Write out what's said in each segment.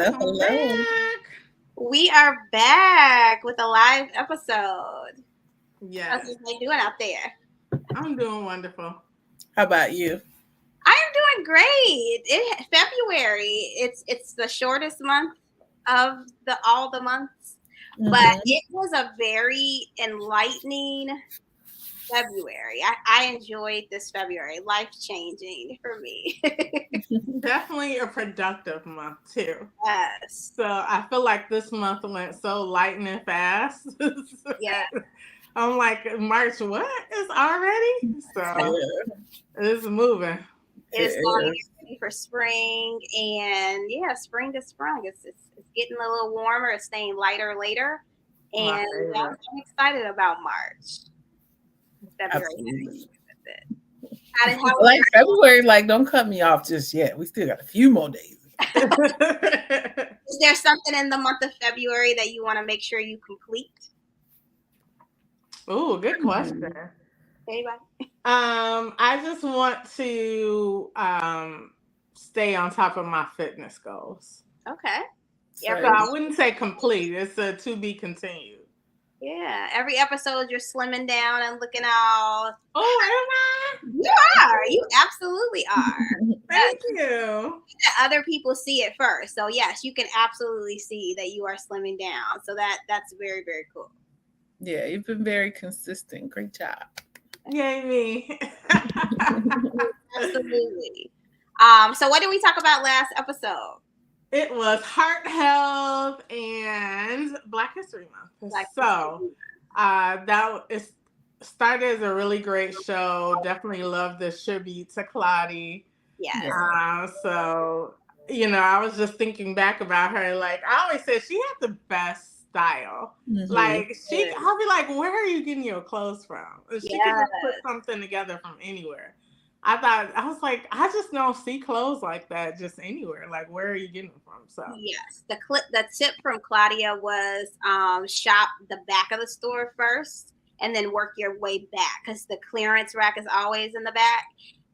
Hello, Welcome hello. back. We are back with a live episode. How's Yes, everybody doing out there? I'm doing wonderful. How about you? I am doing great. February. It's the shortest month of all the months, but it was a very enlightening February. I enjoyed this February. Life changing for me. Definitely a productive month too. Yes. So I feel like this month went so lightning fast. Yeah. I'm like, March, what is already? So it's moving. It's going ready for spring, and yeah, spring is sprung. It's getting a little warmer. It's staying lighter later, and I'm excited about March. Absolutely. Like February, like don't cut me off just yet. We still got a few more days. Is there something in the month of February that you want to make sure you complete? Oh, good question. Anybody? I just want to stay on top of my fitness goals. Okay. So I wouldn't say complete. It's a to be continued. Yeah. Every episode you're slimming down and looking all. Oh, am I? You are. You absolutely are. Thank you. Other people see it first. So yes, you can absolutely see that you are slimming down. So that's very, very cool. Yeah, you've been very consistent. Great job. Yay me. Absolutely. So what did we talk about last episode? It was heart health and Black History Month. That is started as a really great show. Definitely love the tribute to Claudia. Yes. So, I was just thinking back about her. Like, I always said she had the best style. Mm-hmm. Like, I'll be like, where are you getting your clothes from? She could just put something together from anywhere. I was like, I just don't see clothes like that just anywhere. Like, where are you getting them from? So yes, the tip from Claudia was shop the back of the store first and then work your way back, because the clearance rack is always in the back.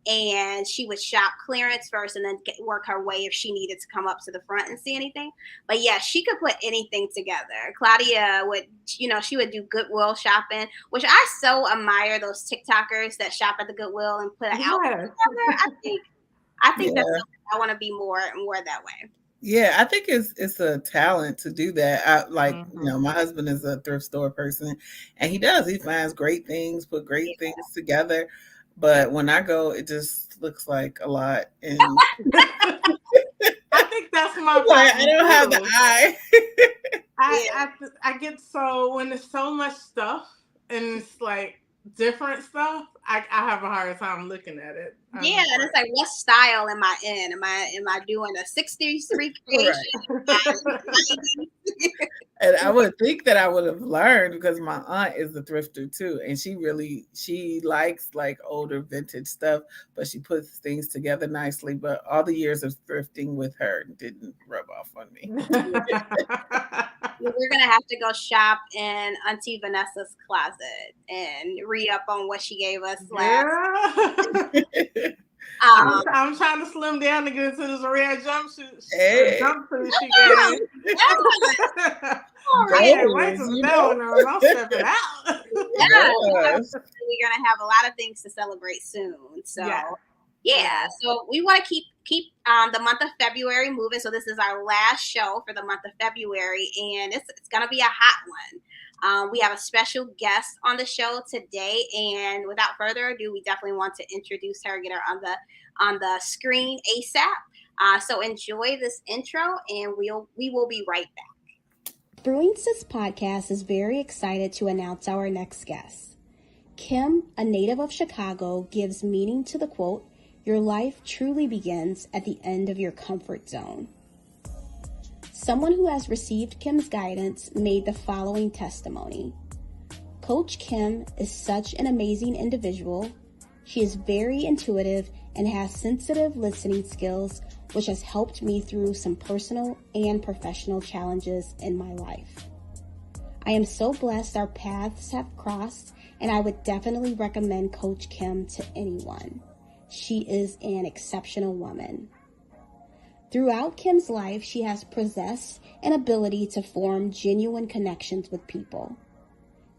And she would shop clearance first and then work her way if she needed to come up to the front and see anything. But yeah, she could put anything together. Claudia would, she would do Goodwill shopping, which I so admire those TikTokers that shop at the Goodwill and put an outfit together. I think that's something I want to be more that way. Yeah, I think it's a talent to do that. My husband is a thrift store person, and he finds great things, put great things together. But when I go, it just looks like a lot. And I think that's my problem. I don't have the eye. I get when there's so much stuff and it's like different stuff, I have a hard time looking at it. And it's like, what style am I in? Am I doing a 60s recreation? And I would think that I would have learned, because my aunt is a thrifter too, and she likes like older vintage stuff, but she puts things together nicely. But all the years of thrifting with her didn't rub off on me. We're gonna have to go shop in Auntie Vanessa's closet and re-up on what she gave us last. I'm trying to slim down to get into this red jumpsuit. Jumpsuit she gave. I'm stepping out. We're gonna have a lot of things to celebrate soon. So so we want to keep the month of February moving. So this is our last show for the month of February, and it's gonna be a hot one. We have a special guest on the show today, and without further ado, we definitely want to introduce her, get her on the screen ASAP. So enjoy this intro, and we will be right back. Brewing Sis podcast is very excited to announce our next guest. Kim, a native of Chicago, gives meaning to the quote, "Your life truly begins at the end of your comfort zone." Someone who has received Kim's guidance made the following testimony. Coach Kim is such an amazing individual. She is very intuitive and has sensitive listening skills, which has helped me through some personal and professional challenges in my life. I am so blessed our paths have crossed, and I would definitely recommend Coach Kim to anyone. She is an exceptional woman. Throughout Kim's life, she has possessed an ability to form genuine connections with people.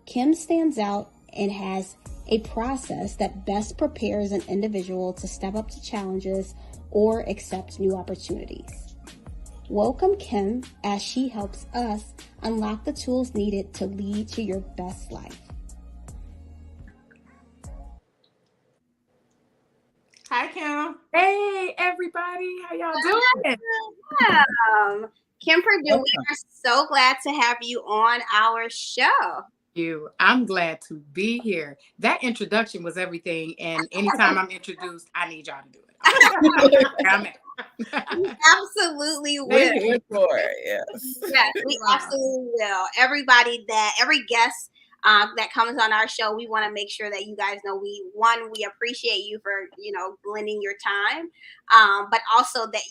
Kim stands out and has a process that best prepares an individual to step up to challenges or accept new opportunities. Welcome Kim as she helps us unlock the tools needed to lead to your best life. Hi, Kim. Hey, everybody. How y'all doing? Kim Perdue, we are so glad to have you on our show. I'm glad to be here. That introduction was everything. And anytime I'm introduced, I need y'all to do it. Absolutely will. We're here for it, yes. Yes, we absolutely will. Every guest that comes on our show, we want to make sure that you guys know we appreciate you for lending your time, but also that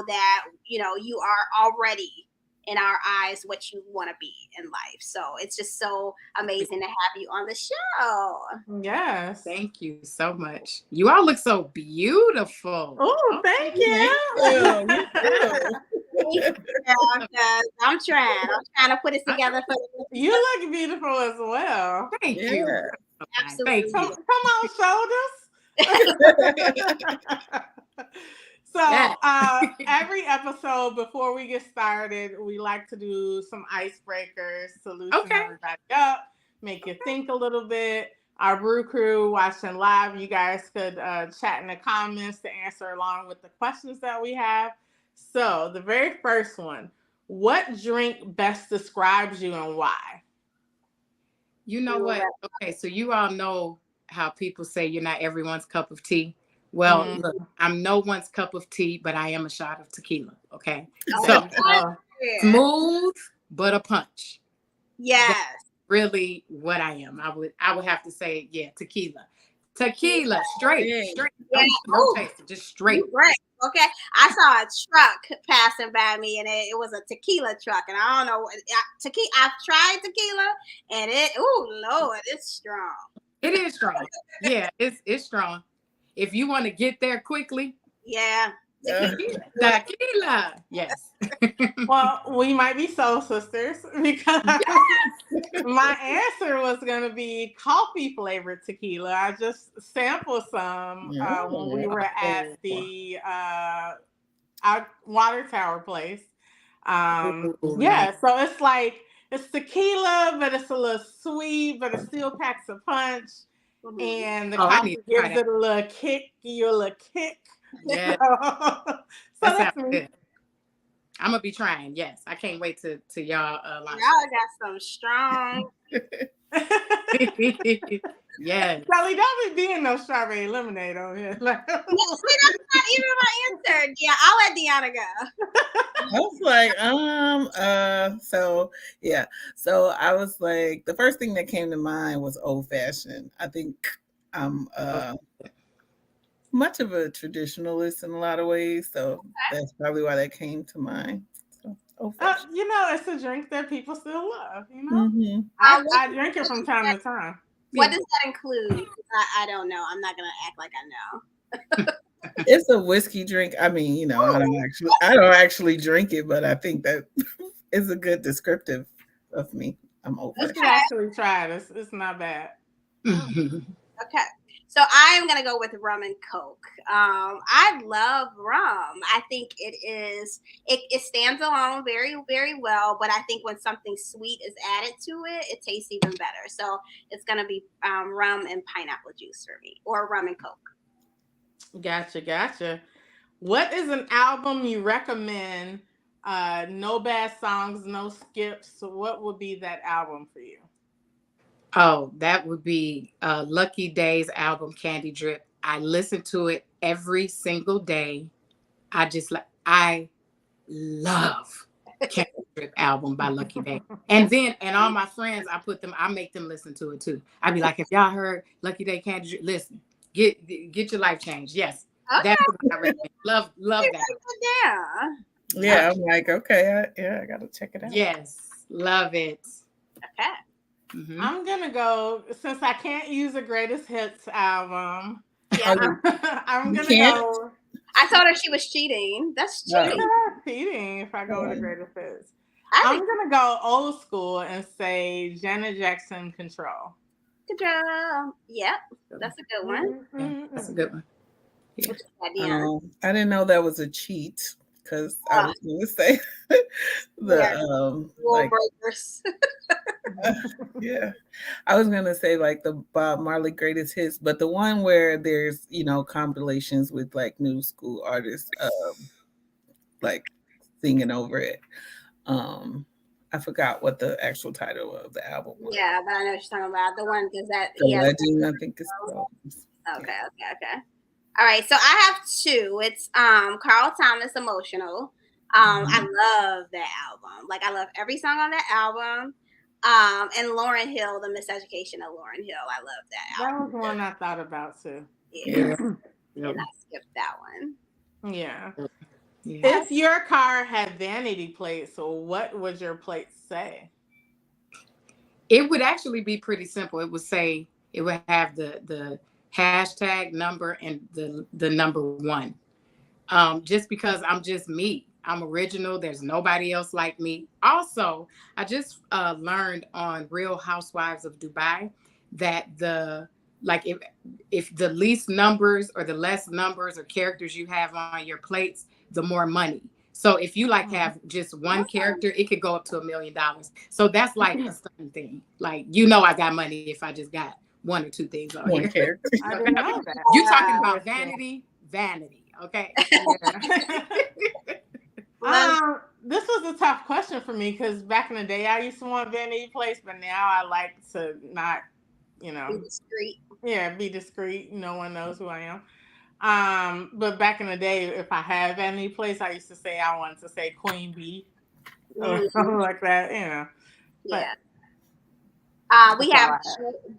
that you are already in our eyes what you want to be in life. So it's just so amazing to have you on the show. Yes, thank you so much. You all look so beautiful. Oh, thank you. I'm trying to put it together for you. You look beautiful as well. Thank you. Absolutely. Thank you. Come on, shoulders. So every episode before we get started, we like to do some icebreakers to loosen everybody up, make you think a little bit. Our brew crew watching live, you guys could chat in the comments to answer along with the questions that we have. So the very first one, what drink best describes you and why? You know what? Okay, so you all know how people say you're not everyone's cup of tea. Well, look, I'm no one's cup of tea, but I am a shot of tequila. Okay, so smooth but a punch. Yes, that's really what I am. I would have to say, tequila, straight. Yeah. No chaser, just straight. Right. Okay, I saw a truck passing by me, and it was a tequila truck, and I don't know I've tried tequila, and it's strong. It is strong. Yeah, it's strong. If you want to get there quickly, tequila. Yes. Well, we might be soul sisters because my answer was going to be coffee flavored tequila. I just sampled some when we were at the water tower place. So it's like it's tequila, but it's a little sweet, but it still packs a punch. And the coffee gives it a little kick, Yeah. So that's good. I'm gonna be trying. Yes, I can't wait to y'all. Y'all got some strong. Yes. Shelly, don't be being no strawberry lemonade over here. That's not even my answer. Yeah, I'll let Deonna go. I was like, So I was like, the first thing that came to mind was old fashioned. I think I'm much of a traditionalist in a lot of ways, so that's probably why that came to mind. So, it's a drink that people still love. I drink it from time to time. What does that include? I don't know. I'm not gonna act like I know. It's a whiskey drink. I mean, I don't actually drink it, but I think that is a good descriptive of me. I'm old. You should actually try it. It's not bad. Okay. So I am gonna go with rum and Coke. I love rum. I think it stands alone very, very well, but I think when something sweet is added to it, it tastes even better. So it's gonna be rum and pineapple juice for me, or rum and Coke. Gotcha. What is an album you recommend? No bad songs, no skips. So what would be that album for you? Oh, that would be Lucky Day's album, Candy Drip. I listen to it every single day. I love Candy Drip album by Lucky Day. And all my friends, I make them listen to it too. I'd be like, if y'all heard Lucky Day Candy Drip, listen, get your life changed. Yes. Okay. That's what I recommend. Love that. Yeah, I'm like, okay, I gotta check it out. Yes, love it. Okay. Mm-hmm. I'm gonna go, since I can't use a greatest hits album. Yeah, I'm gonna go. I told her she was cheating. That's cheating. Cheating if I go with the greatest hits. I'm gonna go old school and say Janet Jackson, Control. Control. Yep, that's a good one. Yeah, that's a good one. Yeah. I didn't know that was a cheat because I was going to say the rule breakers. Yeah, I was gonna say like the Bob Marley greatest hits, but the one where there's compilations with like new school artists like singing over it. I forgot what the actual title of the album was. Yeah, but I know what you're talking about. The one because that The Legend, I think it's called. Okay. All right, so I have two. It's Carl Thomas, Emotional. I love that album. Like I love every song on that album. And Lauryn Hill, The Miseducation of Lauryn Hill. I love that album. That was one I thought about too. Yeah. And I skipped that one. Yeah. If your car had vanity plates, so what would your plates say? It would actually be pretty simple. It would have the hashtag number and the number 1. Just because I'm just me. I'm original. There's nobody else like me. Also, I just learned on Real Housewives of Dubai that if the least numbers or the less numbers or characters you have on your plates, the more money. So if you have just one character, it could go up to $1 million. So that's like a stunning thing. Like, I got money if I just got 1 or 2 things on one here. Character. I didn't know that. You're talking about vanity. Okay. This was a tough question for me because back in the day I used to want vanity plates, but now I like to not, be discreet. Yeah, be discreet. No one knows who I am. But back in the day, if I had vanity plates, I used to say I wanted to say Queen Bee or something like that. Yeah. But, we have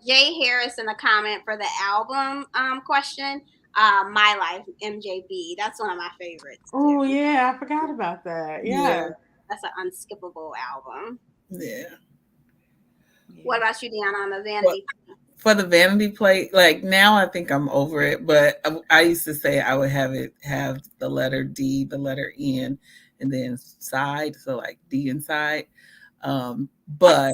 Jay Harris in the comment for the album question. My Life, MJB. That's one of my favorites. Oh yeah, I forgot about that. Yeah. That's an unskippable album. Yeah. What about you, Deonna, on the vanity? For the vanity plate, like now I think I'm over it, but I used to say I would have the letter D, the letter N, and then side, so like D inside. But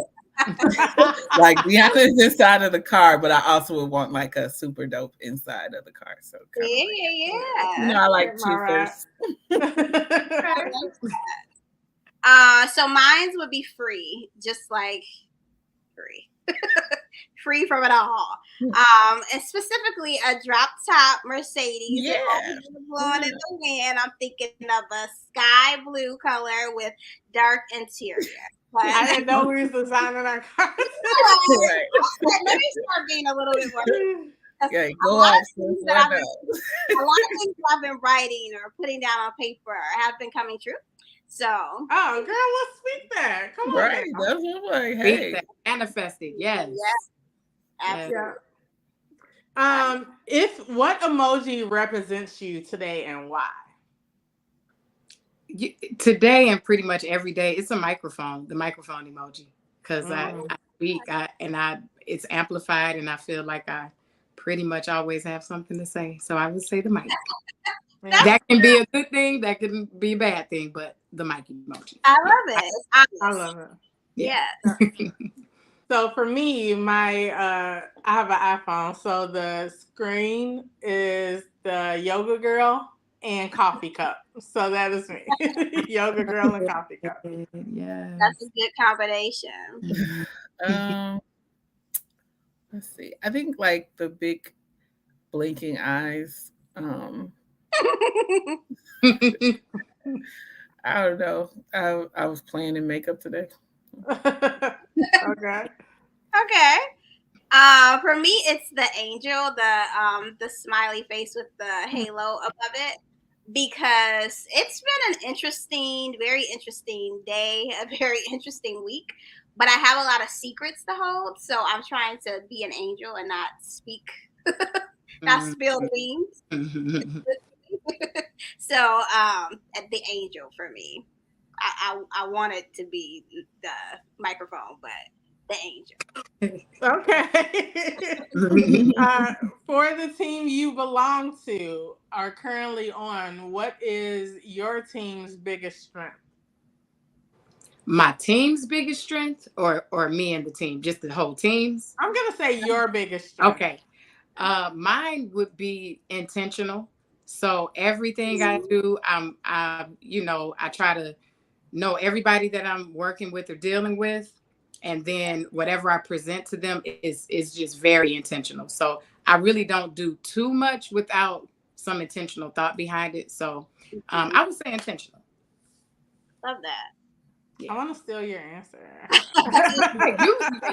like Bianca is inside of the car, but I also would want like a super dope inside of the car. So I like two first. So mine would be free, just like free. Free from it all. And specifically a drop top Mercedes. Yeah. Blowing in the wind. I'm thinking of a sky blue color with dark interior. I didn't know we was designing our cars. Let me start being a little bit more. Yeah, a lot of things that I've been writing or putting down on paper have been coming true. So, girl, let's speak that. Come on, right? That's what I'm like. Hey, manifested. Yes. Absolutely. What emoji represents you today and why? Today and pretty much every day, it's the microphone emoji, because I speak it's amplified, and I feel like I pretty much always have something to say. So I would say the mic. That can be a good thing, that can be a bad thing, but the mic emoji. I love it. I love it. Yeah. So for me, I have an iPhone. So the screen is the yoga girl and coffee cup. So that is me. Yoga girl and coffee cup. Yeah. That's a good combination. Let's see. I think like the big blinking eyes. I don't know. I was playing in makeup today. Okay. For me, it's the angel, the smiley face with the halo above it, because it's been an very interesting day, a very interesting week. But I have a lot of secrets to hold, so I'm trying to be an angel and not speak, not spill beans. So, the angel for me. I want it to be the microphone, but the angel. Okay. For the team you belong to, are currently on, what is your team's biggest strength? My team's biggest strength, or me and the team, just the whole team's? I'm gonna say your biggest strength. Okay. Mine would be intentional. So everything I do, I try to know everybody that I'm working with or dealing with, and then whatever I present to them is just very intentional. So I really don't do too much without some intentional thought behind it. So I would say intentional. Love that. Yeah. I want to steal your answer.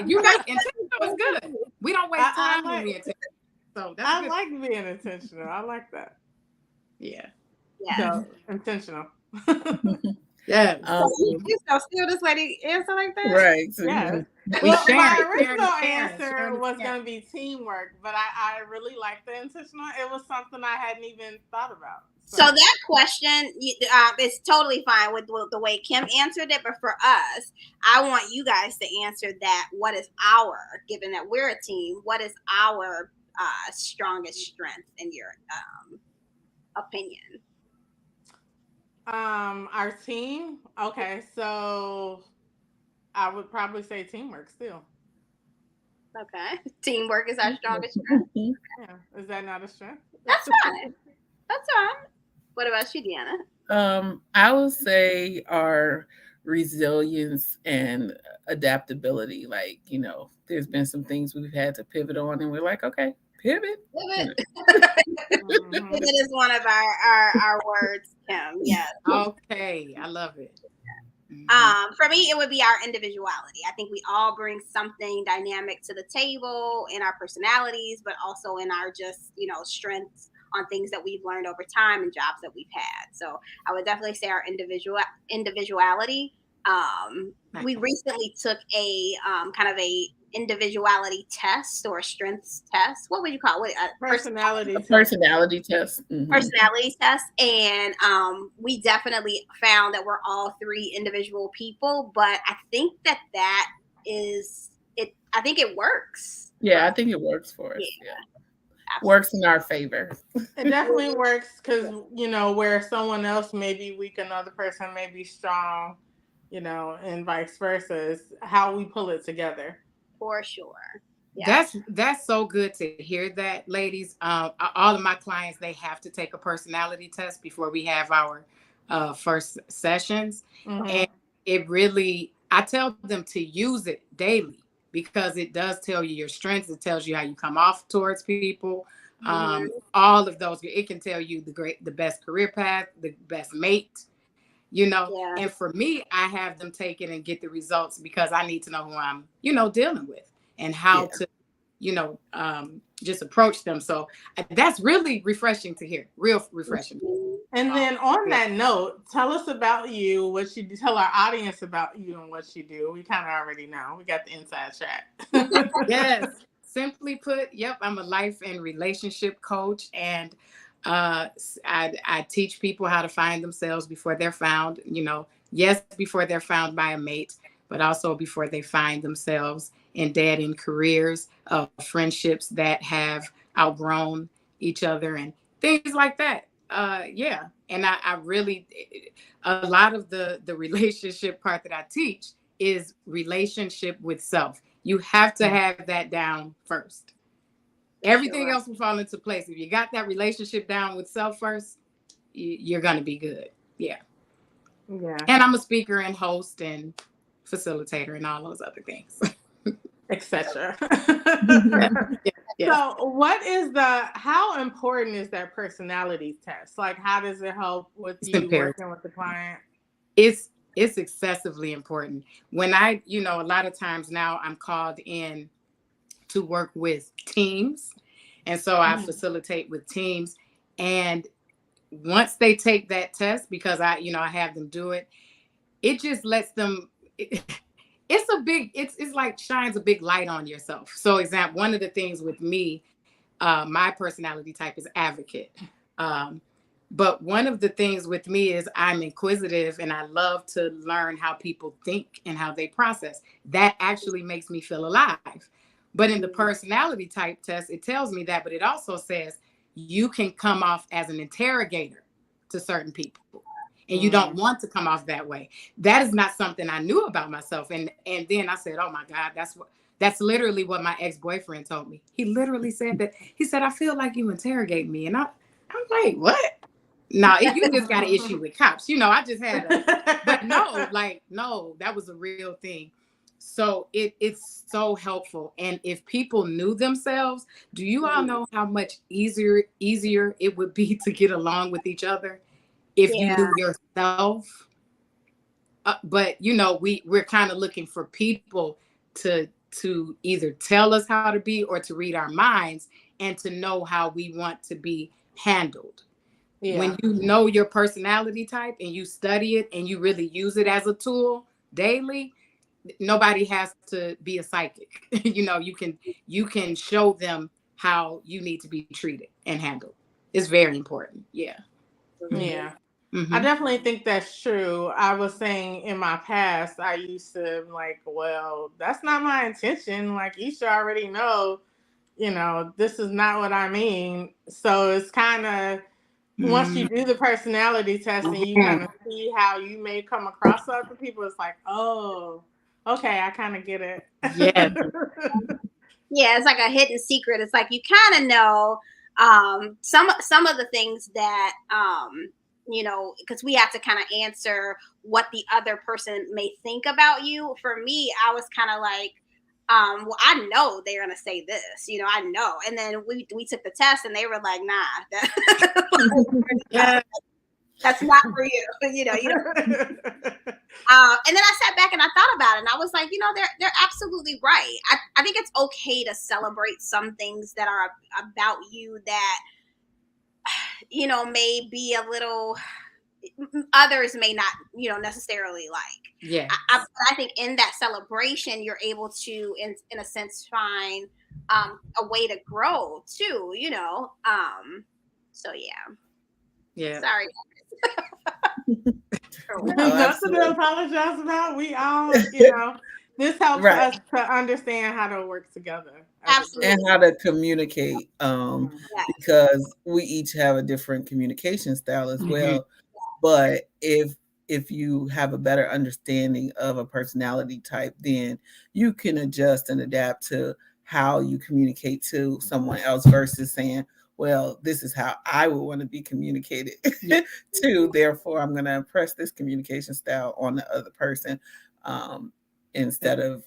you got intentional is good. We don't waste time when we intentional. So that's I like being intentional. I like that. Yeah. So intentional. Yeah. So still this lady answer like that? Right. Yeah. Well, my original answer was going to be teamwork, but I really like the intentional. It was something I hadn't even thought about. So that question is totally fine with the way Kim answered it, but for us, I want you guys to answer that. What is given that we're a team, what is our strongest strength in your opinion? Our team? Okay, so I would probably say teamwork still. Okay. Teamwork is our strongest strength. Yeah. Is that not a strength? That's fine. That's fine. What about you, Deonna? I would say our resilience and adaptability. Like, there's been some things we've had to pivot on, and we're like, okay, pivot. Pivot. Pivot is one of our words, Kim. Yes. Okay, I love it. For me, it would be our individuality. I think we all bring something dynamic to the table in our personalities, but also in our just, strengths on things that we've learned over time and jobs that we've had. So I would definitely say our individuality. We recently took a kind of a individuality test or a strengths test. What would you call it? Personality test. Personality test. Mm-hmm. Personality test. And we definitely found that we're all three individual people, but I think that is it. I think it works. Yeah, I think it works for us. Yeah. Works in our favor. It definitely works because, where someone else may be weak, another person may be strong, and vice versa. Is how we pull it together. For sure. Yeah. That's so good to hear that, ladies. All of my clients, they have to take a personality test before we have our first sessions. Mm-hmm. And it really, I tell them to use it daily because it does tell you your strengths. It tells you how you come off towards people. All of those, it can tell you the best career path, the best mate, and for me, I have them take it and get the results because I need to know who I'm, dealing with and how to, just approach them. So that's really refreshing to hear. Real refreshing. And then on that note, tell us about you, tell our audience about you and what you do. We kind of already know. We got the inside track. Yes. Simply put, I'm a life and relationship coach, and I teach people how to find themselves before they're found, before they're found by a mate, but also before they find themselves in dead-end careers, friendships that have outgrown each other and things like that. And I really, a lot of the relationship part that I teach is relationship with self. You have to have that down first. Everything else will fall into place. If you got that relationship down with self first, you're going to be good. Yeah. And I'm a speaker and host and facilitator and all those other things. Etc. So how important is that personality test? Like, how does it help with you working with the client? It's excessively important. When a lot of times now I'm called in to work with teams. And so I facilitate with teams. And once they take that test, because I have them do it, it just lets them, it's like shines a big light on yourself. So one of the things with me, my personality type is advocate. But one of the things with me is I'm inquisitive and I love to learn how people think and how they process. That actually makes me feel alive. But in the personality type test, it tells me that, but it also says you can come off as an interrogator to certain people. And you don't want to come off that way. That is not something I knew about myself. And then I said, oh my God, that's literally what my ex-boyfriend told me. He literally said that. He said, I feel like you interrogate me. And I'm like, what? No, you just got an issue with cops. I just had but no, that was a real thing. So it's so helpful. And if people knew themselves, do you all know how much easier it would be to get along with each other if you knew yourself? But we're kind of looking for people to either tell us how to be or to read our minds and to know how we want to be handled. Yeah. When you know your personality type and you study it and you really use it as a tool daily, nobody has to be a psychic. You can show them how you need to be treated and handled. It's very important. Yeah. Yeah. Mm-hmm. I definitely think that's true. I was saying in my past, I used to like, well, that's not my intention. Like, you should already know, this is not what I mean. So it's kind of, once you do the personality test and you kind of see how you may come across to other people, it's like, oh, okay, I kind of get it. Yeah. Yeah, it's like a hidden secret. It's like you kind of know some of the things that because we have to kind of answer what the other person may think about you. For me, I was kind of like, well, I know they're gonna say this, I know. And then we took the test and they were like, nah, that's not for you. And then I sat back and I thought about it and I was like, they're absolutely right. I think it's okay to celebrate some things that are about you that may be a little, others may not, necessarily like. Yeah. I think in that celebration, you're able to, in a sense, find a way to grow too, So yeah. Yeah. Sorry. Nothing to apologize about. We all, this helps us to understand how to work together. Absolutely. And how to communicate, because we each have a different communication style as well. But if you have a better understanding of a personality type, then you can adjust and adapt to how you communicate to someone else versus saying, well, this is how I would want to be communicated to. Therefore, I'm going to impress this communication style on the other person, instead of,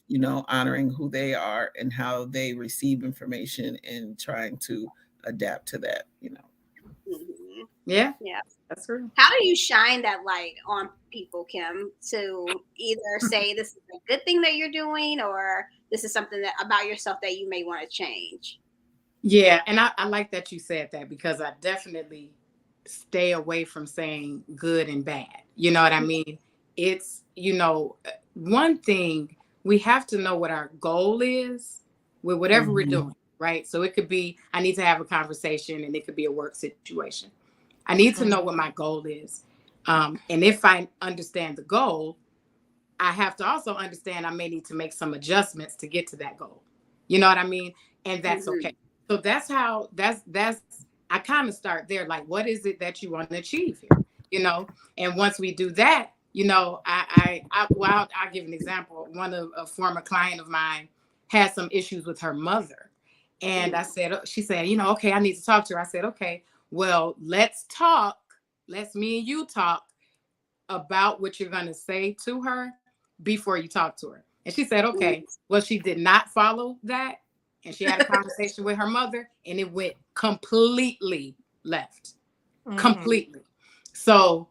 honoring who they are and how they receive information and trying to adapt to that, Mm-hmm. Yeah. Yeah. That's true. How do you shine that light on people, Kim, to either say this is a good thing that you're doing or this is something that about yourself that you may want to change? Yeah. And I like that you said that, because I definitely stay away from saying good and bad. You know what I mean? It's, one thing, we have to know what our goal is with whatever we're doing, right? So it could be, I need to have a conversation, and it could be a work situation. I need to know what my goal is. And if I understand the goal, I have to also understand I may need to make some adjustments to get to that goal. You know what I mean? And that's okay. So that's I kind of start there. Like, what is it that you want to achieve here? And once we do that, I'll give an example. A former client of mine had some issues with her mother. And she said, okay, I need to talk to her. I said, okay, well, let's talk. Let's me and you talk about what you're going to say to her before you talk to her. And she said, okay. Well, she did not follow that. And she had a conversation with her mother, and it went completely left. Completely. So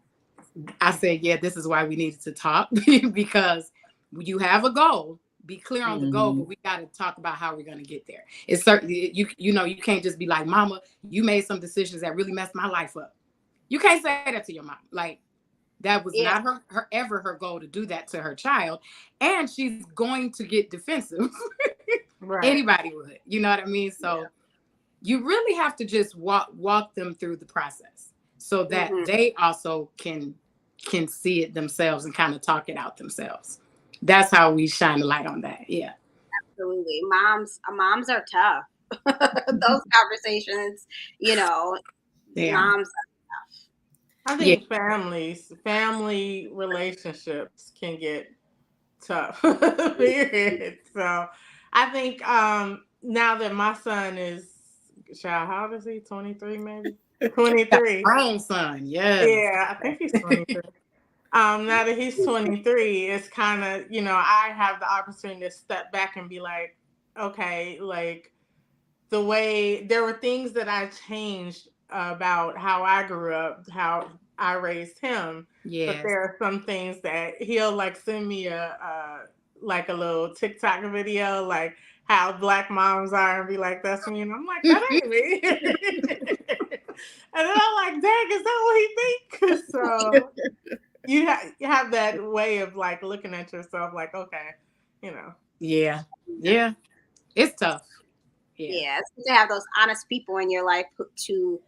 I said, yeah, this is why we needed to talk, because you have a goal. Be clear on the goal, but we got to talk about how we're going to get there. It's certainly, you can't just be like, mama, you made some decisions that really messed my life up. You can't say that to your mom. Like, that was not her goal to do that to her child. And she's going to get defensive. Right. Anybody would, you know what I mean? So you really have to just walk them through the process. so that they also can see it themselves and kind of talk it out themselves. That's how we shine a light on that. Yeah. Absolutely. Moms are tough. Those conversations, moms I think family relationships can get tough. Period. So I think now that my son is, child, how old is he? 23 maybe? 23. Grown son, yes. Yeah, I think he's 23. Now that he's 23, it's kind of, I have the opportunity to step back and be like, okay, like the way there were things that I changed about how I grew up, how I raised him. Yes. But there are some things that he'll like send me a little TikTok video, like how Black moms are, and be like, "That's me," and I'm like, "That ain't me." And then I'm like, "Dang, is that what he thinks?" So you have that way of like looking at yourself, like, okay, Yeah, it's tough. Yeah, it's good to have those honest people in your life to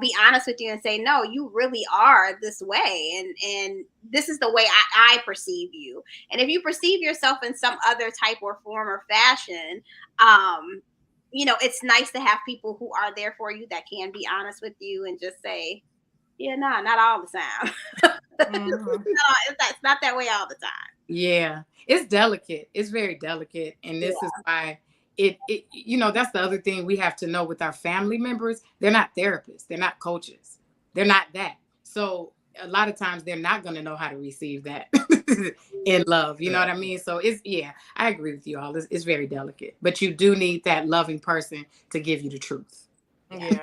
be honest with you and say, no, you really are this way, and this is the way I perceive you. And if you perceive yourself in some other type or form or fashion, it's nice to have people who are there for you that can be honest with you and just say, yeah, no, not all the time. It's not that way all the time. Yeah, it's delicate. It's very delicate, and this is why it that's the other thing we have to know with our family members. They're not therapists. They're not coaches. They're not that. So a lot of times they're not going to know how to receive that in love. You know what I mean? So I agree with you all. It's very delicate, but you do need that loving person to give you the truth. Yeah.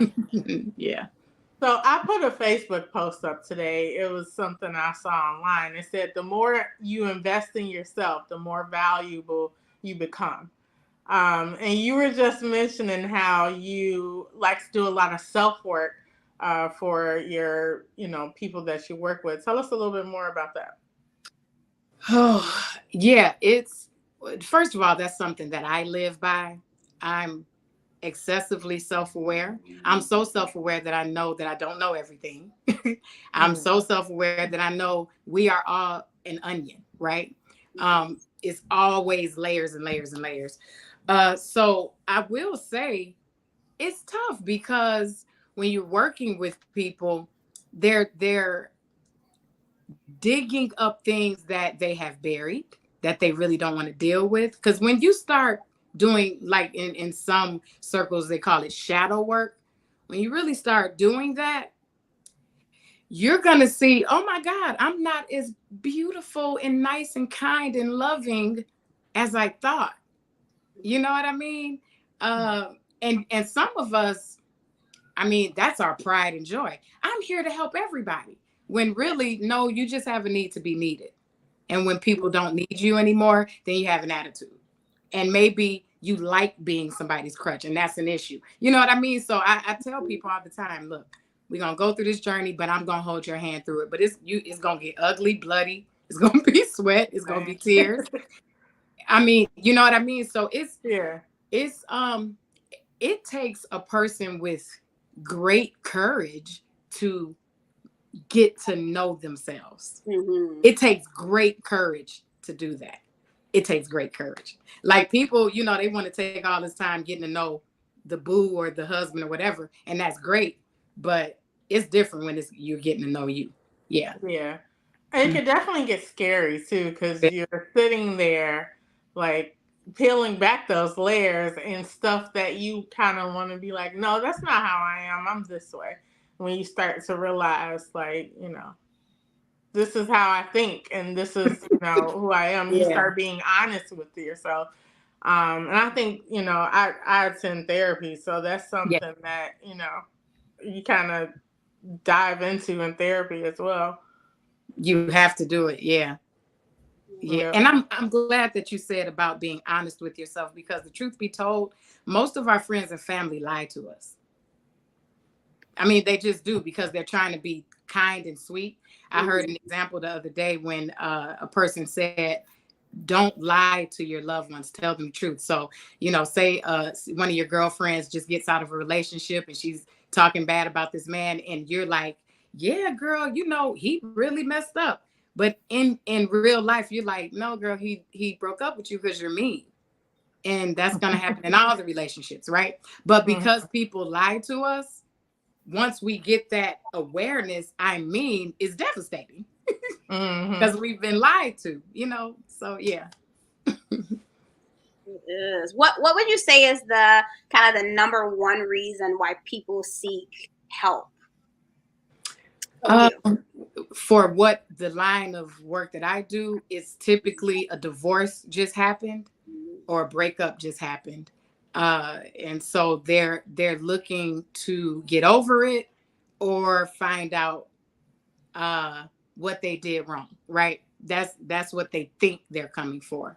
Yeah. So I put a Facebook post up today. It was something I saw online. It said, the more you invest in yourself, the more valuable you become. And you were just mentioning how you like to do a lot of self-work for your, people that you work with. Tell us a little bit more about that. Oh, yeah. First of all, that's something that I live by. I'm excessively self-aware. I'm so self-aware that I know that I don't know everything. I'm so self-aware that I know we are all an onion, right? It's always layers and layers and layers. So I will say it's tough because when you're working with people, they're digging up things that they have buried that they really don't want to deal with. Because when you start doing, like in some circles, they call it shadow work. When you really start doing that, you're going to see, oh my God, I'm not as beautiful and nice and kind and loving as I thought. You know what I mean? And some of us, I mean, that's our pride and joy. I'm here to help everybody. When really, no, you just have a need to be needed. And when people don't need you anymore, then you have an attitude. And maybe you like being somebody's crutch, and that's an issue. You know what I mean? So I tell people all the time, look, we're going to go through this journey, but I'm going to hold your hand through it. But it's going to get ugly, bloody. It's going to be sweat. It's going to be tears. I mean, you know what I mean? So it takes a person with great courage to get to know themselves. It takes great courage to do that. It takes great courage. Like people, they want to take all this time getting to know the boo or the husband or whatever, and that's great. But it's different when you're getting to know you. Yeah. Yeah. It could definitely get scary too, because you're sitting there like peeling back those layers and stuff that you kind of want to be like, no, that's not how I am. I'm this way. When you start to realize, like, this is how I think, and this is, who I am. You start being honest with yourself. And I think, I attend therapy, so that's something that, you kind of dive into in therapy as well. You have to do it. Yeah. And I'm glad that you said about being honest with yourself, because the truth be told, most of our friends and family lie to us. I mean, they just do, because they're trying to be kind and sweet. I heard an example the other day when a person said, don't lie to your loved ones, tell them the truth. So, say one of your girlfriends just gets out of a relationship and she's talking bad about this man, and you're like, yeah, girl, you know, he really messed up. But in real life, you're like, no, girl, he broke up with you because you're mean. And that's going to happen in all the relationships, right? But because people lie to us, once we get that awareness, I mean, it's devastating because we've been lied to, you know? So, yeah. It is. What would you say is the kind of the number one reason why people seek help? For what the line of work that I do, it's typically a divorce just happened or a breakup just happened. And so they're looking to get over it or find out what they did wrong, right? That's what they think they're coming for.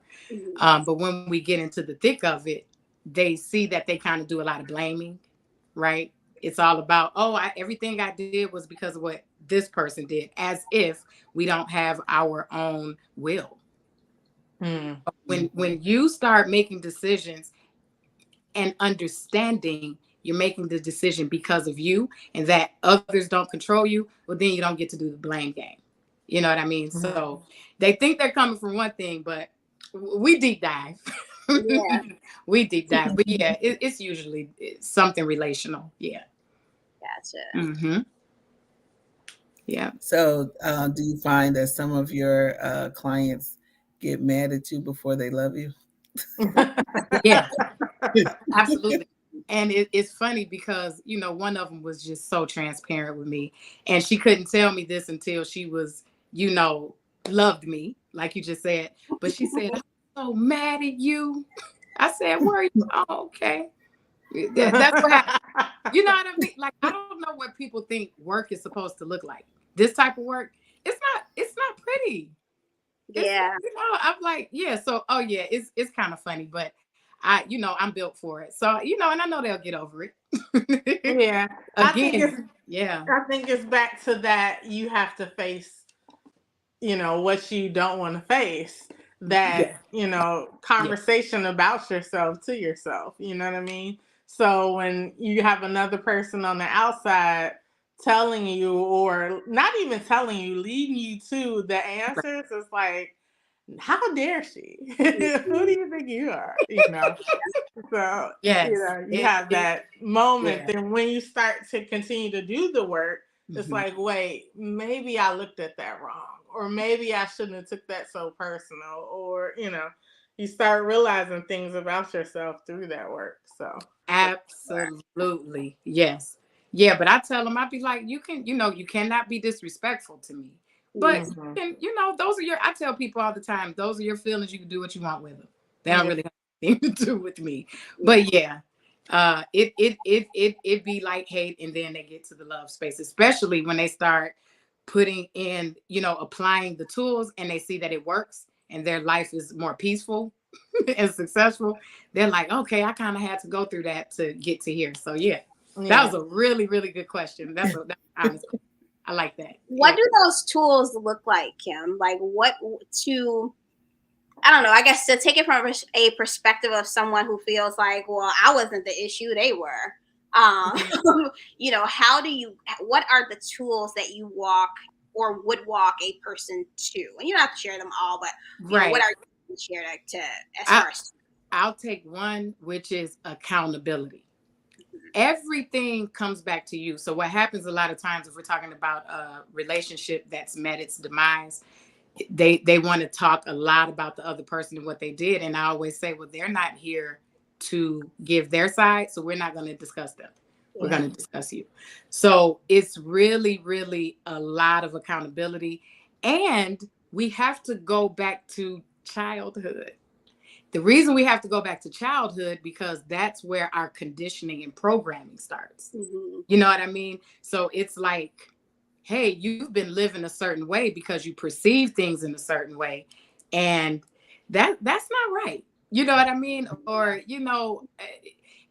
But when we get into the thick of it, they see that they kind of do a lot of blaming, right? It's all about, everything I did was because of what this person did, as if we don't have our own will. When you start making decisions and understanding you're making the decision because of you and that others don't control you, well, then you don't get to do the blame game. You know what I mean? So they think they're coming from one thing, but we deep dive. Yeah. We deep dive. But yeah, it's usually something relational. Yeah. Gotcha. Yeah. So do you find that some of your clients get mad at you before they love you? Yeah, absolutely. And it's funny because, you know, one of them was just so transparent with me, and she couldn't tell me this until she was, you know, loved me, like you just said. But she said, I'm so mad at you. I said, where are you? Oh, okay. That's what happened. You know what I mean? Like, I don't know what people think work is supposed to look like. This type of work, it's not pretty. Yeah. You know, I'm like, yeah. So, it's kind of funny, but I'm built for it. So, you know, and I know they'll get over it. Yeah. Again, I think it's back to that you have to face, you know, what you don't want to face. That, you know, conversation about yourself to yourself. You know what I mean? So when you have another person on the outside telling you, or not even telling you, leading you to the answers, it's like, how dare she? Who do you think you are? You know? So, yes, you know, you have that moment. Then when you start to continue to do the work, it's like, wait, maybe I looked at that wrong, or maybe I shouldn't have took that so personal, or, you know, you start realizing things about yourself through that work. So absolutely. Yes. Yeah. But I tell them, I'd be like, you cannot be disrespectful to me. But you know, I tell people all the time, those are your feelings. You can do what you want with them. They don't really have anything to do with me. But yeah, it be like hate, and then they get to the love space, especially when they start putting in, you know, applying the tools and they see that it works and their life is more peaceful and successful. They're like, okay, I kind of had to go through that to get to here. So yeah, that was a really, really good question. That's honest. I like that. What do those tools look like, Kim? Like I don't know, I guess to take it from a perspective of someone who feels like, well, I wasn't the issue, they were. You know, what are the tools that you walk or would walk a person to? And you don't have to share them all, but you know, what are you share to as far as? I'll take one, which is accountability. Everything comes back to you. So what happens a lot of times, if we're talking about a relationship that's met its demise, they want to talk a lot about the other person and what they did. And I always say, well, they're not here to give their side, so we're not going to discuss them. We're going to discuss you. So it's really, really a lot of accountability. And we have to go back to childhood. The reason we have to go back to childhood, because that's where our conditioning and programming starts. You know what I mean? So it's like, hey, you've been living a certain way because you perceive things in a certain way. And that's not right. You know what I mean? Or, you know,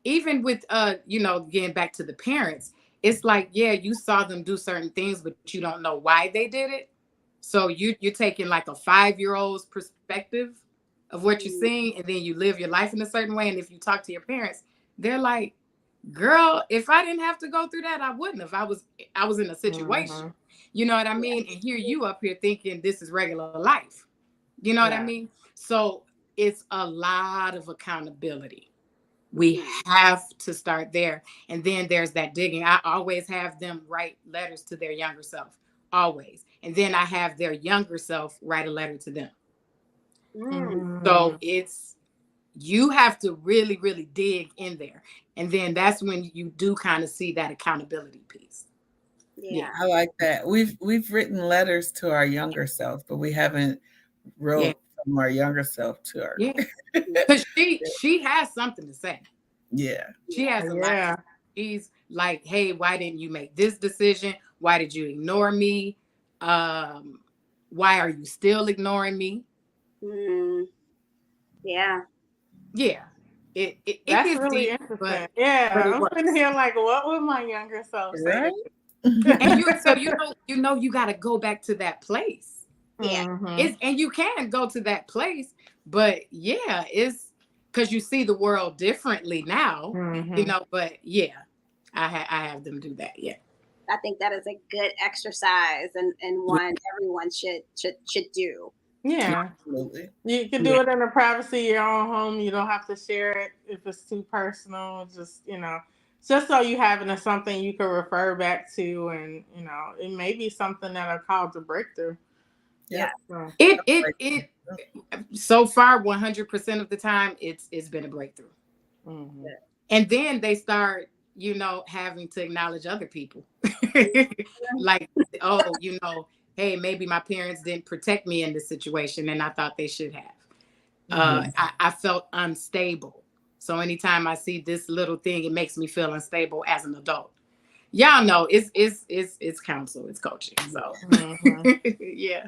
even with, you know, getting back to the parents, it's like, yeah, you saw them do certain things, but you don't know why they did it. So you're taking like a 5-year-old's perspective of what you're seeing, and then you live your life in a certain way. And if you talk to your parents, they're like, girl, if I didn't have to go through that, I wouldn't have. I was in a situation. You know what I mean? And here you up here thinking this is regular life. You know what I mean? So it's a lot of accountability. We have to start there. And then there's that digging. I always have them write letters to their younger self. Always. And then I have their younger self write a letter to them. So you have to really, really dig in there. And then that's when you do kind of see that accountability piece. Yeah, I like that. We've written letters to our younger self, but we haven't wrote from our younger self to her. Yeah, because she has something to say. Yeah, she has a lot. She's like, hey, why didn't you make this decision? Why did you ignore me? Why are you still ignoring me? Yeah. It That's gets really deep, interesting. but I'm sitting here like, what would my younger self say? right? And you got to go back to that place. Yeah. And you can go to that place, but it's because you see the world differently now, but I have them do that. Yeah. I think that is a good exercise and one everyone should do. Yeah. Absolutely. You can do it in the privacy of your own home. You don't have to share it if it's too personal. Just, just so you have it as something you can refer back to, and it may be something that'll cause a breakthrough. Yeah. It so far 100% of the time it's been a breakthrough. And then they start having to acknowledge other people. Like, hey, maybe my parents didn't protect me in this situation and I thought they should have. I felt unstable. So anytime I see this little thing, it makes me feel unstable as an adult. Y'all know it's counsel, it's coaching. So yeah.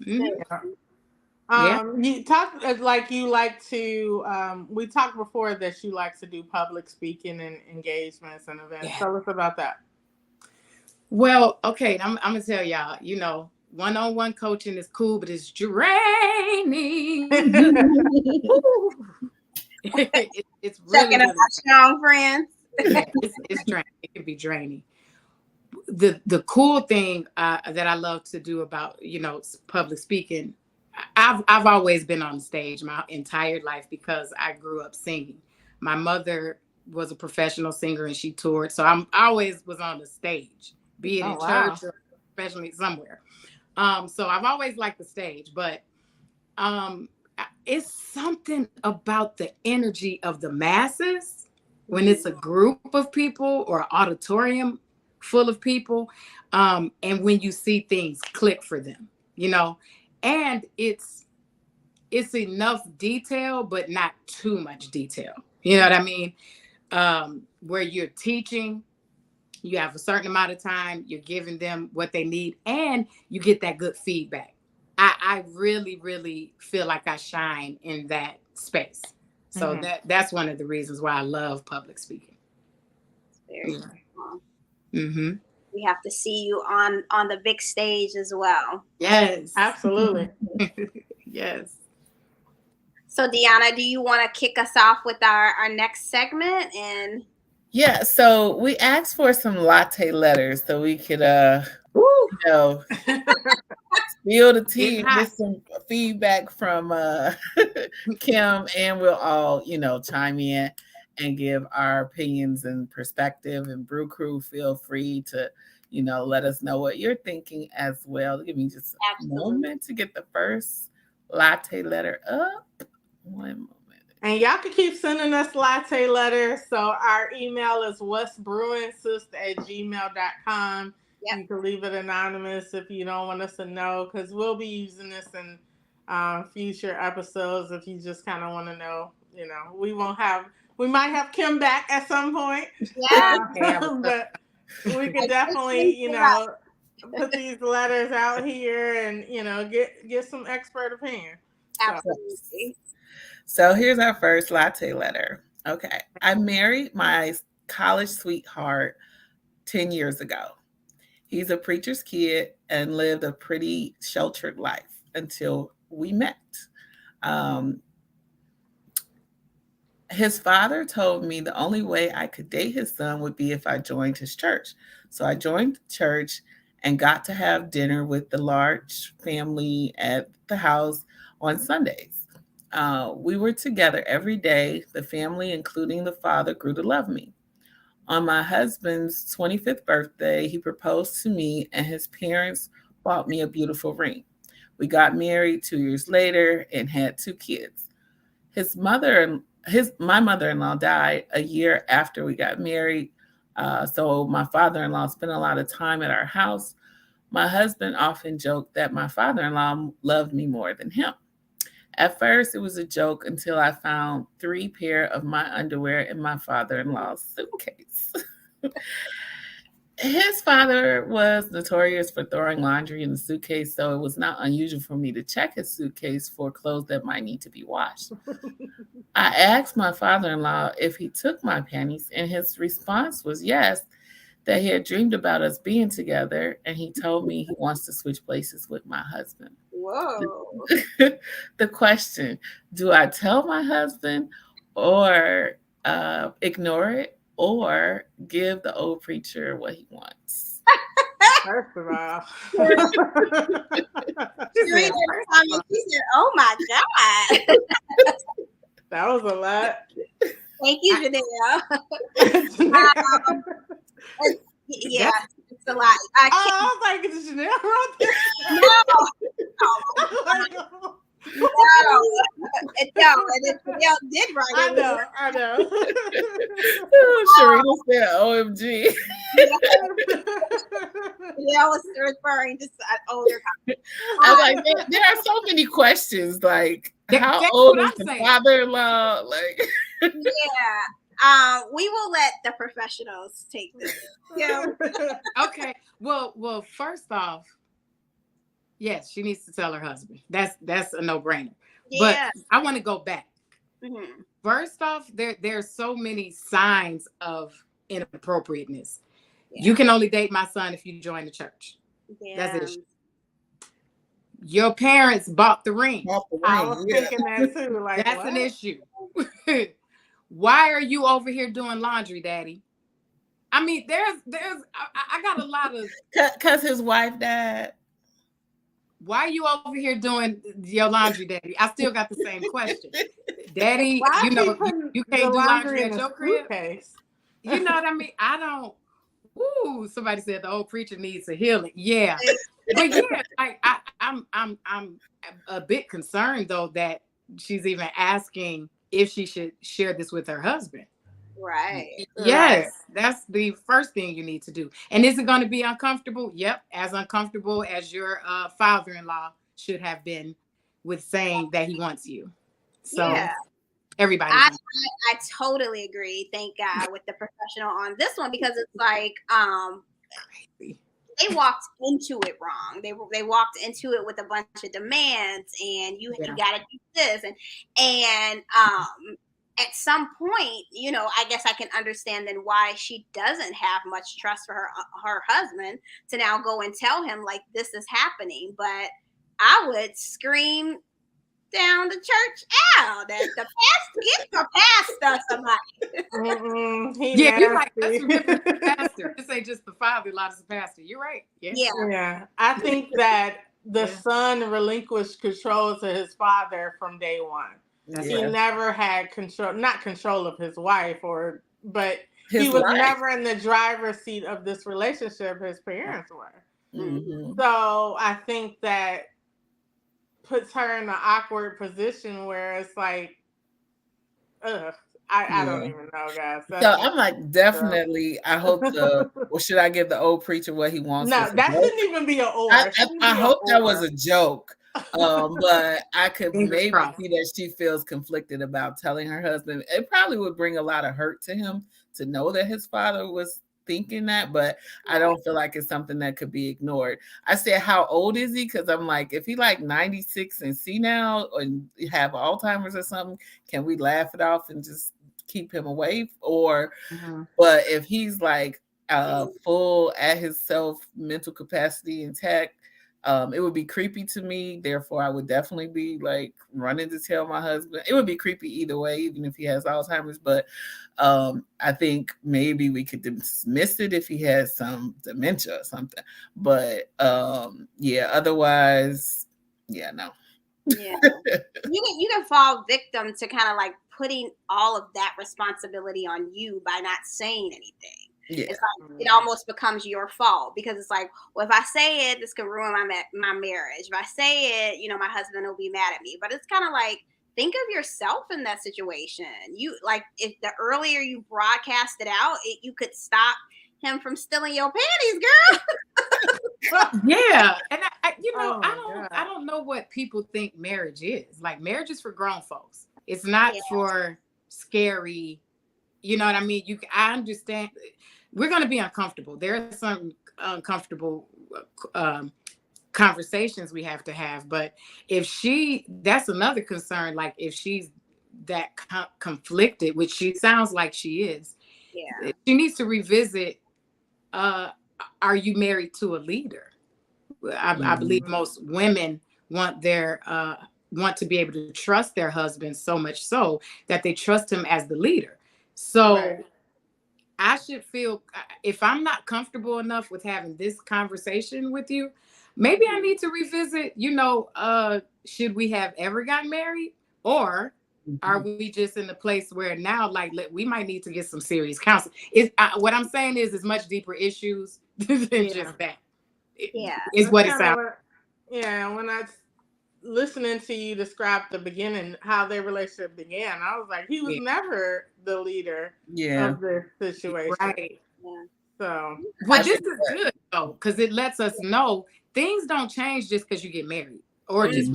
You talked like you like to. We talked before that you like to do public speaking and engagements and events. Yeah. Tell us about that. Well, okay, I'm gonna tell y'all. One-on-one coaching is cool, but it's draining. It's really, Checking out strong friends. it's draining. It can be draining. The cool thing that I love to do about public speaking. I've always been on stage my entire life because I grew up singing. My mother was a professional singer and she toured, so I always was on the stage, be it in church or especially somewhere. So I've always liked the stage, but it's something about the energy of the masses when it's a group of people or an auditorium full of people, and when you see things click for them, and it's enough detail, but not too much detail. You know what I mean? Where you're teaching, you have a certain amount of time, you're giving them what they need, and you get that good feedback. I really, really feel like I shine in that space. So that's one of the reasons why I love public speaking. It's very cool. We have to see you on the big stage as well. Yes, absolutely. Yes. So Deonna, do you want to kick us off with our next segment? And yeah, so we asked for some latte letters so we could spill the tea and get some feedback from Kim, and we'll all chime in and give our opinions and perspective. And Brew Crew, feel free to let us know what you're thinking as well. Give me just a moment to get the first latte letter up. One moment. And y'all can keep sending us latte letters. So our email is what'sbrewingsis@gmail.com. Yep. You can leave it anonymous if you don't want us to know, because we'll be using this in future episodes. If you just kind of want to know, we might have Kim back at some point. Yeah. But we could definitely, put these letters out here and, get some expert opinion. Absolutely. So here's our first latte letter. Okay. I married my college sweetheart 10 years ago. He's a preacher's kid and lived a pretty sheltered life until we met. His father told me the only way I could date his son would be if I joined his church. So I joined the church and got to have dinner with the large family at the house on Sundays. We were together every day. The family, including the father, grew to love me. On my husband's 25th birthday, he proposed to me, and his parents bought me a beautiful ring. We got married 2 years later and had 2 kids. My mother-in-law died a year after we got married. So my father-in-law spent a lot of time at our house. My husband often joked that my father-in-law loved me more than him. At first, it was a joke until I found 3 pair of my underwear in my father-in-law's suitcase. His father was notorious for throwing laundry in the suitcase, so it was not unusual for me to check his suitcase for clothes that might need to be washed. I asked my father-in-law if he took my panties, and his response was yes, that he had dreamed about us being together, and he told me he wants to switch places with my husband. Whoa. The question, do I tell my husband or ignore it or give the old preacher what he wants? First of all. She said, oh my God. That was a lot. Thank you, Janelle. Yeah, it's a lot. I was like, is Janelle wrote this? No, and Janelle did write it. I know. Sharita said, OMG. Janelle was referring to older. I'm like, there are so many questions. Like, how old is the father-in-law? Like, yeah. We will let the professionals take this. Yeah. Okay. Well, first off, yes, she needs to tell her husband. That's a no-brainer. Yeah. But I want to go back. Mm-hmm. First off, there's so many signs of inappropriateness. Yeah. You can only date my son if you join the church. Yeah. That's an issue. Your parents bought the ring. I was thinking that too. Like, that's an issue. Why are you over here doing laundry, Daddy? I mean, I got a lot of. Because his wife died. Why are you over here doing your laundry, Daddy? I still got the same question. Daddy, you know, you can't do laundry at your crib. You know what I mean? I don't. Ooh, somebody said the old preacher needs a healing. Yeah. But yeah, I'm a bit concerned though that she's even asking if she should share this with her husband. Right. Yes, that's the first thing you need to do. And is it going to be uncomfortable? Yep, as uncomfortable as your father-in-law should have been with saying that he wants you. So everybody. I totally agree. Thank God with the professional on this one, because it's like they walked into it wrong. They walked into it with a bunch of demands, and you got to do this, and at some point, you know, I guess I can understand then why she doesn't have much trust for her husband to now go and tell him like this is happening. But I would scream down the church out that the pastor, get the pastor somebody. You're right. That's the pastor. This ain't just the father-in-law, it's the pastor. You're right. Yeah. I think that the son relinquished control to his father from day one. He never had not control of his wife, but he was never in the driver's seat of this relationship. His parents were. Mm-hmm. So I think that puts her in an awkward position where it's like, I don't even know, guys. So I'm like, definitely, I hope or should I give the old preacher what he wants? No, that shouldn't even be an or. I hope that was a joke. But I could maybe see that she feels conflicted about telling her husband. It probably would bring a lot of hurt to him to know that his father was thinking that, but I don't feel like it's something that could be ignored. I said, how old is he? Because I'm like, if he like 96 and senile or have Alzheimer's or something, can we laugh it off and just keep him away? Or, but if he's like full at his self mental capacity intact, It would be creepy to me. Therefore, I would definitely be like running to tell my husband. It would be creepy either way, even if he has Alzheimer's. But I think maybe we could dismiss it if he has some dementia or something. But yeah, otherwise, yeah, no. Yeah. You can fall victim to kind of like putting all of that responsibility on you by not saying anything. Yeah. It's like it almost becomes your fault because it's like, well, if I say it, this could ruin my marriage. If I say it, my husband will be mad at me. But it's kind of like, think of yourself in that situation. You like, if the earlier you broadcast it out, you could stop him from stealing your panties, girl. Yeah, and I don't know what people think marriage is. Like, marriage is for grown folks. It's not for scary. You know what I mean? I understand. We're going to be uncomfortable. There are some uncomfortable conversations we have to have. But that's another concern. Like, if she's that conflicted, which she sounds like she is, she needs to revisit. Are you married to a leader? I believe most women want to be able to trust their husband so much so that they trust him as the leader. So I should feel, if I'm not comfortable enough with having this conversation with you, maybe I need to revisit, should we have ever gotten married? Or are we just in the place where now, like, we might need to get some serious counseling? What I'm saying is much deeper issues than just that. Is what it sounds. When I listening to you describe the beginning, how their relationship began, I was like, he was never the leader of this situation. Right. Yeah. So, but this is good though, because it lets us know things don't change just because you get married or just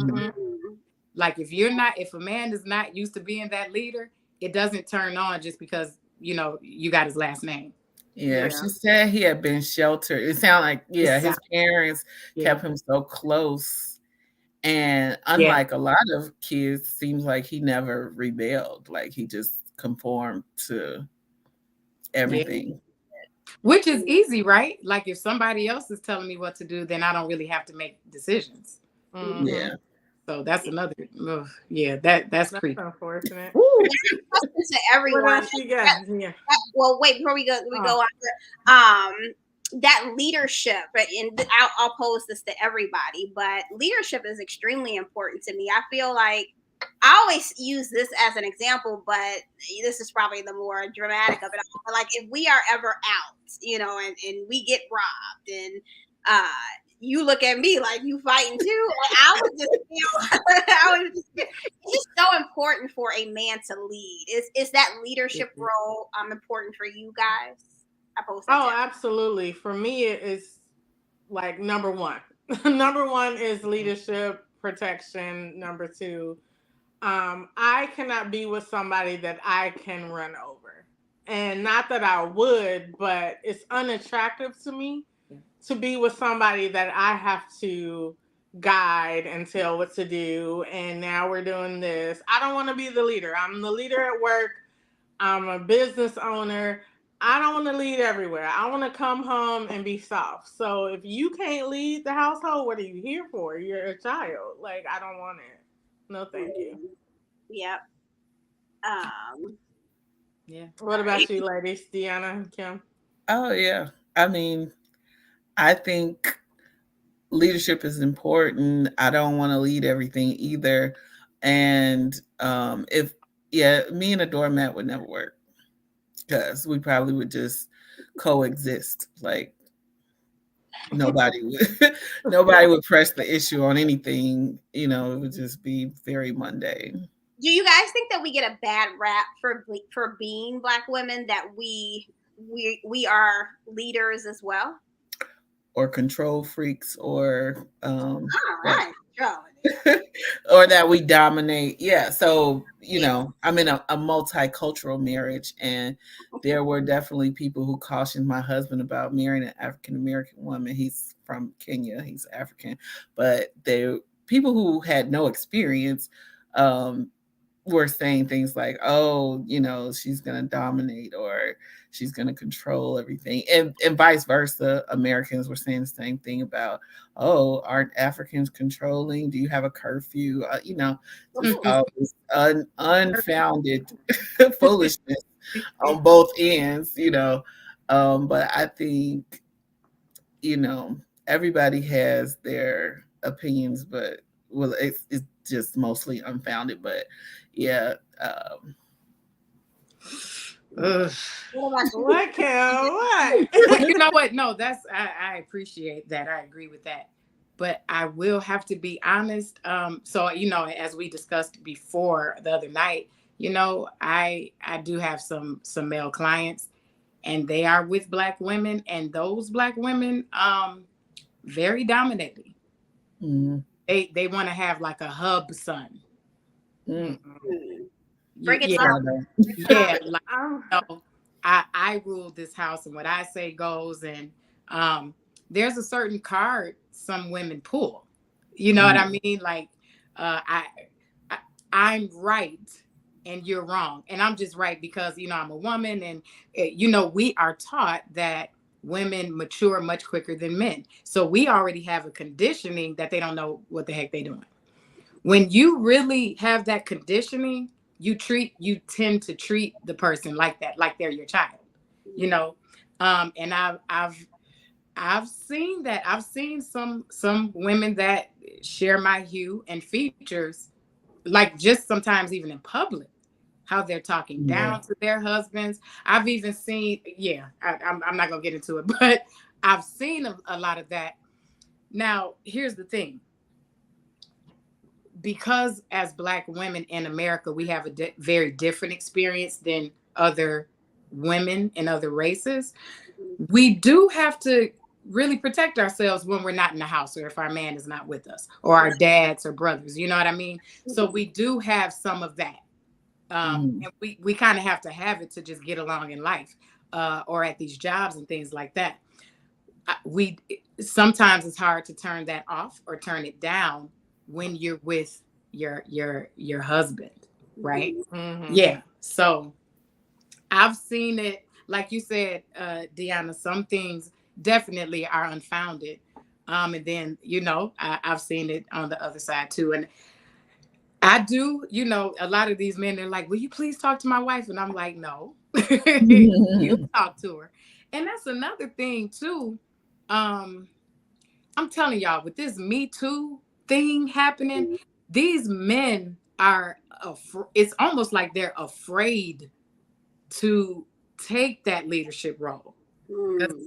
like if a man is not used to being that leader, it doesn't turn on just because you got his last name. Yeah, she said he had been sheltered. It sounded like his parents kept him so close. And unlike a lot of kids, seems like he never rebelled. Like he just conformed to everything. Which is easy, right? Like if somebody else is telling me what to do, then I don't really have to make decisions. Yeah. So that's another. That's creepy. Unfortunate. To everyone. Well, wait before we go on. That leadership, and I'll pose this to everybody, but leadership is extremely important to me. I feel like I always use this as an example, but this is probably the more dramatic of it all. Like if we are ever out, and we get robbed, and you look at me like you fighting too. Like I would just feel, it's just so important for a man to lead. Is that leadership role important for you guys? Absolutely. For me, it is like number one. Number one is leadership, protection. Number two, I cannot be with somebody that I can run over. And not that I would, but it's unattractive to me to be with somebody that I have to guide and tell what to do. And now we're doing this. I don't want to be the leader. I'm the leader at work. I'm a business owner. I don't want to lead everywhere. I want to come home and be soft. So if you can't lead the household, what are you here for? You're a child. Like, I don't want it. No, thank you. Yep. What about you, ladies? Deonna and Kim? Oh, yeah. I mean, I think leadership is important. I don't want to lead everything either. And me and a doormat would never work. Because we probably would just coexist. Like nobody would press the issue on anything. It would just be very mundane. Do you guys think that we get a bad rap for being Black women, that we are leaders as well? Or control freaks, or all right. or that we dominate. Yeah. So, I'm in a multicultural marriage, and there were definitely people who cautioned my husband about marrying an African-American woman. He's from Kenya. He's African. But people who had no experience, were saying things like, oh, she's going to dominate or she's going to control everything. And vice versa. Americans were saying the same thing about, oh, aren't Africans controlling? Do you have a curfew? Just all this unfounded foolishness on both ends, But I think, everybody has their opinions, but it's just mostly unfounded. But yeah. What, Kim? What? You know what? No, I appreciate that. I agree with that. But I will have to be honest. So, as we discussed before the other night, I do have some male clients, and they are with Black women, and those Black women, very dominating. Mm-hmm. They want to have like a hub son. Mm-hmm. Bring it down. Yeah, like, I rule this house, and what I say goes. And there's a certain card some women pull. You know what I mean? Like, I'm right and you're wrong, and I'm just right because I'm a woman, and we are taught that women mature much quicker than men, so we already have a conditioning that they don't know what the heck they're doing. When you really have that conditioning, you tend to treat the person like that, like they're your child, and I've seen that. I've seen some women that share my hue and features, like just sometimes even in public, how they're talking down to their husbands. I've even seen, I'm not gonna get into it, but I've seen a lot of that. Now, here's the thing. Because as Black women in America, we have a very different experience than other women in other races. We do have to really protect ourselves when we're not in the house, or if our man is not with us, or our dads or brothers, you know what I mean? So we do have some of that. And we kind of have to have it to just get along in life, or at these jobs and things like that. Sometimes it's hard to turn that off or turn it down when you're with your husband, right? Mm-hmm. Yeah. So I've seen it, like you said, Deonna, some things definitely are unfounded. And then, I've seen it on the other side too. And I do, a lot of these men, they're like, will you please talk to my wife? And I'm like, no, you talk to her. And that's another thing too. I'm telling y'all, with this Me Too thing happening, these men are, it's almost like they're afraid to take that leadership role.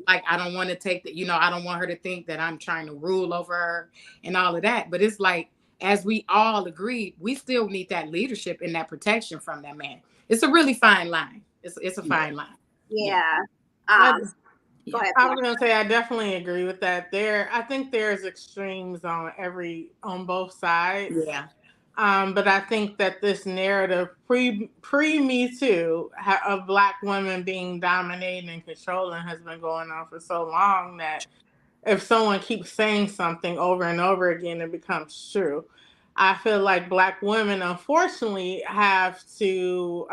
Like, I don't want to take that, I don't want her to think that I'm trying to rule over her and all of that. But it's like, as we all agreed, we still need that leadership and that protection from that man. It's a really fine line. It's a fine line. Yeah. Go ahead. I was going to say, I definitely agree with that. I think there's extremes on both sides. Yeah. But I think that this narrative pre Me Too of Black women being dominating and controlling has been going on for so long that if someone keeps saying something over and over again, it becomes true. I feel like Black women, unfortunately, have to.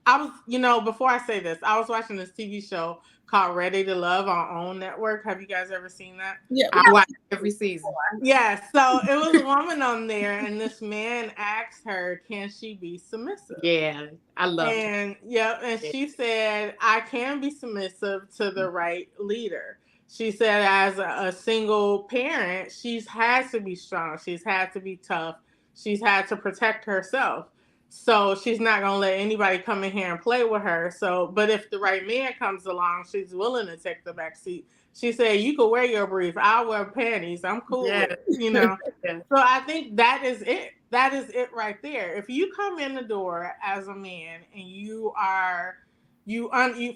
Before I say this, I was watching this TV show called Ready to Love on OWN Network. Have you guys ever seen that? Yeah, I watch every season. Yeah, so it was a woman on there, and this man asked her, can she be submissive? Yeah, I love it. And she said, I can be submissive to the right leader. She said, as a single parent, she's had to be strong. She's had to be tough. She's had to protect herself. So she's not going to let anybody come in here and play with her. But if the right man comes along, she's willing to take the back seat. She said, you can wear your brief. I'll wear panties. I'm cool with it, Yeah. So I think that is it. That is it right there. If you come in the door as a man and you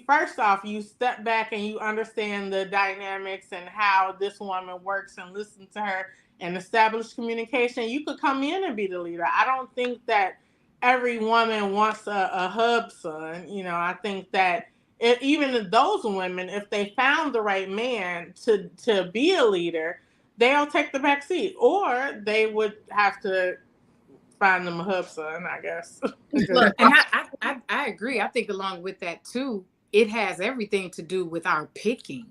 first off, you step back and you understand the dynamics and how this woman works and listen to her and establish communication, you could come in and be the leader. I don't think that every woman wants a hub son. I think that even those women, if they found the right man to be a leader, they'll take the back seat, or they would have to find them a hub son, I guess. Look, and I agree. I think along with that too, it has everything to do with our picking.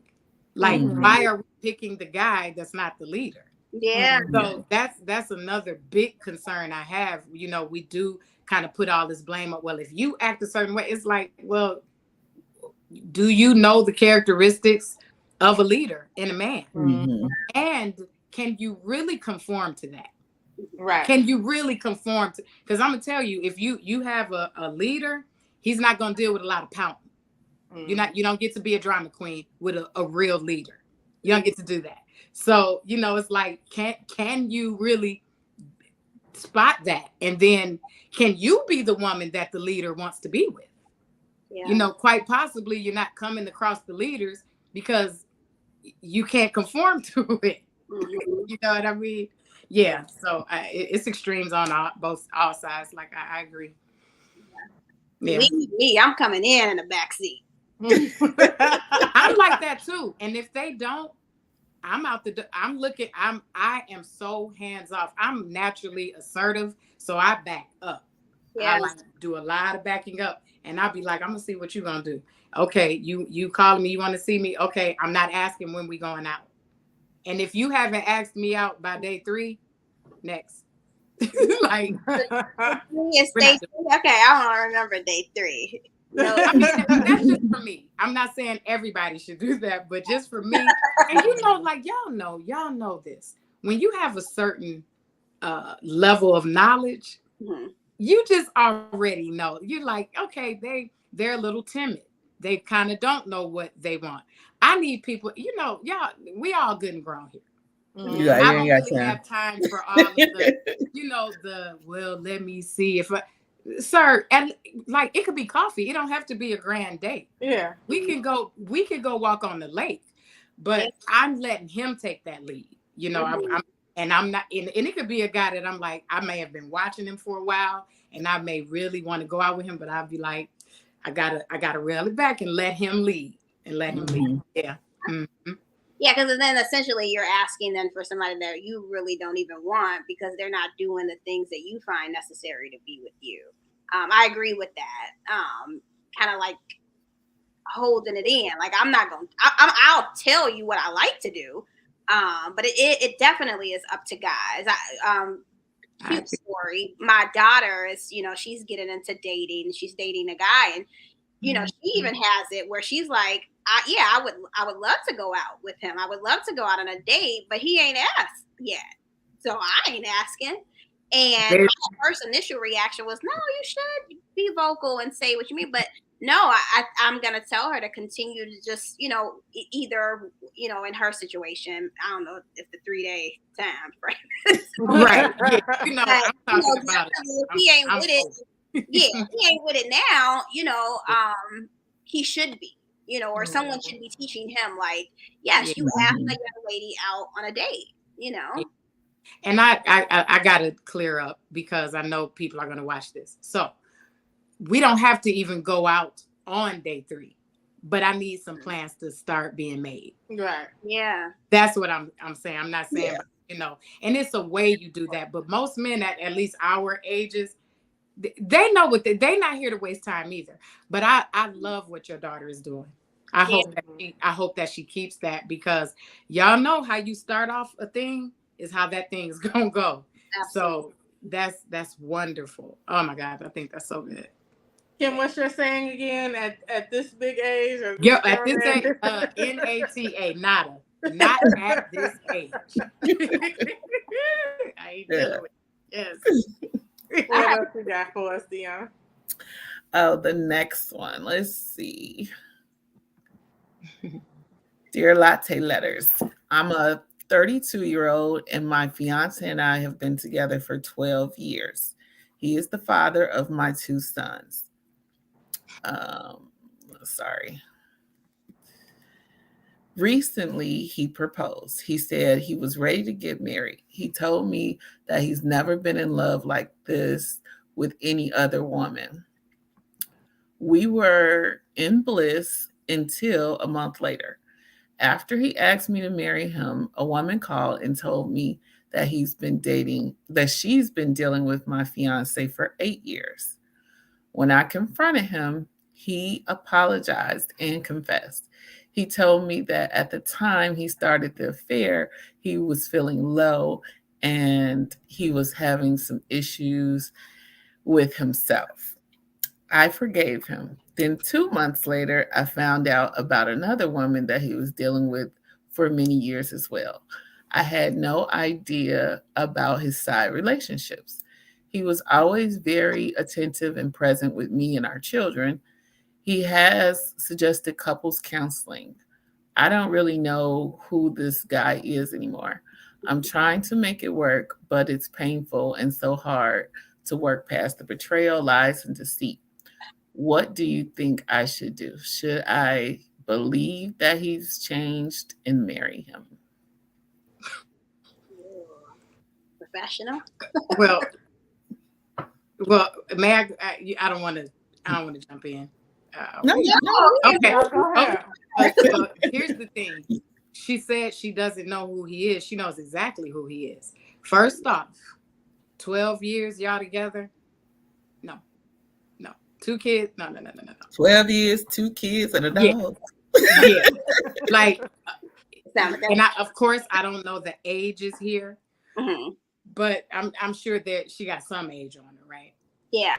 Like, why are we picking the guy that's not the leader? Yeah. So that's another big concern I have. You know, we do kind of put all this blame up. Well, if you act a certain way, it's like, well, do you know the characteristics of a leader in a man? And can you really conform to that? Right. Can you really conform to? Because I'm gonna tell you, if you have a leader, he's not gonna deal with a lot of pouting. You don't get to be a drama queen with a real leader. You don't get to do that. So, you know, it's like, can you really spot that? And then can you be the woman that the leader wants to be with? Yeah. You know, quite possibly you're not coming across the leaders because you can't conform to it. You know what I mean? Yeah. So it's extremes on all sides. Like, I agree. Yeah. Me, I'm coming in the back seat. I'm like that too. And if they don't, I'm out the. I am so hands off. I'm naturally assertive, so I back up. Yeah. I like to do a lot of backing up, and I'll be like, I'm gonna see what you're gonna do. Okay, you calling me? You want to see me? Okay, I'm not asking when we going out. And if you haven't asked me out by day 3, next. Like, it's day 3. Okay, I don't remember day 3. No, I mean, that's just for me. I'm not saying everybody should do that, but just for me. And you know, like, y'all know this. When you have a certain level of knowledge, you just already know. You're like, okay, they're a little timid. They kind of don't know what they want. I need people, you know, we all good and grown here. I don't really have time for all of the, you know, well, let me see if sir, and like, it could be coffee. It don't have to be a grand date. Yeah. We can go walk on the lake, but I'm letting him take that lead. You know, I'm not, and it could be a guy that I'm like, I may have been watching him for a while and I may really want to go out with him, but I'll be like, I gotta reel it back and let him lead Yeah. Yeah, because then essentially you're asking then for somebody that you really don't even want because they're not doing the things that you find necessary to be with you. I agree with that. Kind of like holding it in. Like, I'm not going to, I'll tell you what I like to do. But it definitely is up to guys. Cute story. My daughter is, you know, she's getting into dating. She's dating a guy, and you know, she even has it where she's like, I would love to go out with him. I would love to go out on a date, but he ain't asked yet. So I ain't asking. And my first initial reaction was, no, you should be vocal and say what you mean. But no, I'm going to tell her to continue to just, you know, either, you know, in her situation, I don't know if the 3-day time frame. Right. Yeah. You know, I'm talking about it. If he ain't with it. Yeah, he ain't with it now, you know, he should be, you know, or someone should be teaching him, like, yes, you ask a young lady out on a date, you know. And I got to clear up because I know people are going to watch this. So we don't have to even go out on day 3, but I need some plans to start being made. Right. Yeah. That's what I'm saying. I'm not saying, you know, and it's a way you do that. But most men at least our ages, they know what they're not here to waste time either. But I love what your daughter is doing. I hope that she keeps that, because y'all know how you start off a thing is how that thing is gonna go. Absolutely. So that's wonderful. Oh my God, I think that's so good. Kim, what's your saying again? At this big age? Yeah, at this age, NATA, nada. Not at this age. I ain't dealing with it. Yes. What else you got for us, Deonna? Oh, the next one. Let's see. Dear Latte Letters, I'm a 32-year-old and my fiance and I have been together for 12 years. He is the father of my 2 sons. Recently, he proposed. He said he was ready to get married. He told me that he's never been in love like this with any other woman. We were in bliss until a month later. After he asked me to marry him, a woman called and told me that she's been dealing with my fiance for 8 years. When I confronted him, he apologized and confessed. He told me that at the time he started the affair, he was feeling low and he was having some issues with himself. I forgave him. Then 2 months later, I found out about another woman that he was dealing with for many years as well. I had no idea about his side relationships. He was always very attentive and present with me and our children. He has suggested couples counseling. I don't really know who this guy is anymore. I'm trying to make it work, but it's painful and so hard to work past the betrayal, lies, and deceit. What do you think I should do? Should I believe that he's changed and marry him? Professional. Well, may I don't want to jump in. No. Okay. Go ahead. Here's the thing. She said she doesn't know who he is. She knows exactly who he is. First off, 12 years y'all together? No. 2 kids? No. 12 years, 2 kids, and a dog. Yeah. Like, and of course, I don't know the ages here, but I'm sure that she got some age on her, right? Yeah.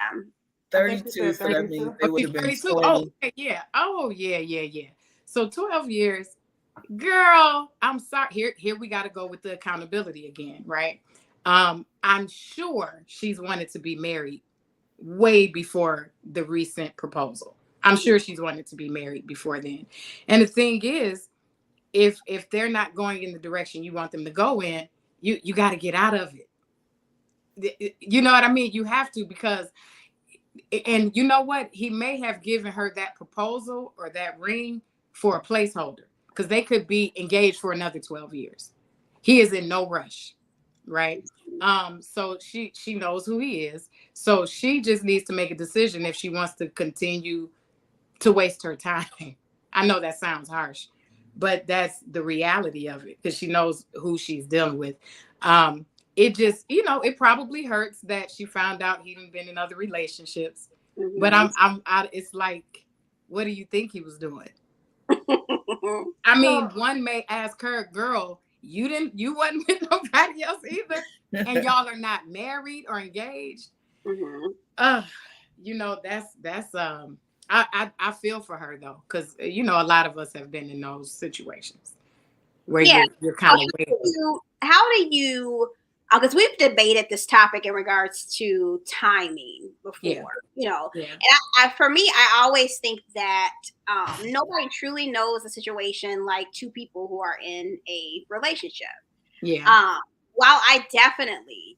32, so that means they would have been 32. 20. Oh, yeah. Oh, yeah. So 12 years, girl, I'm sorry. Here we got to go with the accountability again, right? I'm sure she's wanted to be married way before the recent proposal. I'm sure she's wanted to be married before then. And the thing is, if they're not going in the direction you want them to go in, you got to get out of it. You know what I mean? You have to, because, and you know what? He may have given her that proposal or that ring for a placeholder, because they could be engaged for another 12 years. He is in no rush, right? So she knows who he is. So she just needs to make a decision if she wants to continue to waste her time. I know that sounds harsh, but that's the reality of it, because she knows who she's dealing with. It just, it probably hurts that she found out he'd been in other relationships. But it's like, what do you think he was doing? I mean, one may ask her, girl, you wasn't with nobody else either, and y'all are not married or engaged. That's I feel for her though, because a lot of us have been in those situations where you're kind of waiting. How do you? Because we've debated this topic in regards to timing before, And for me, I always think that nobody truly knows a situation like two people who are in a relationship. Yeah. While I definitely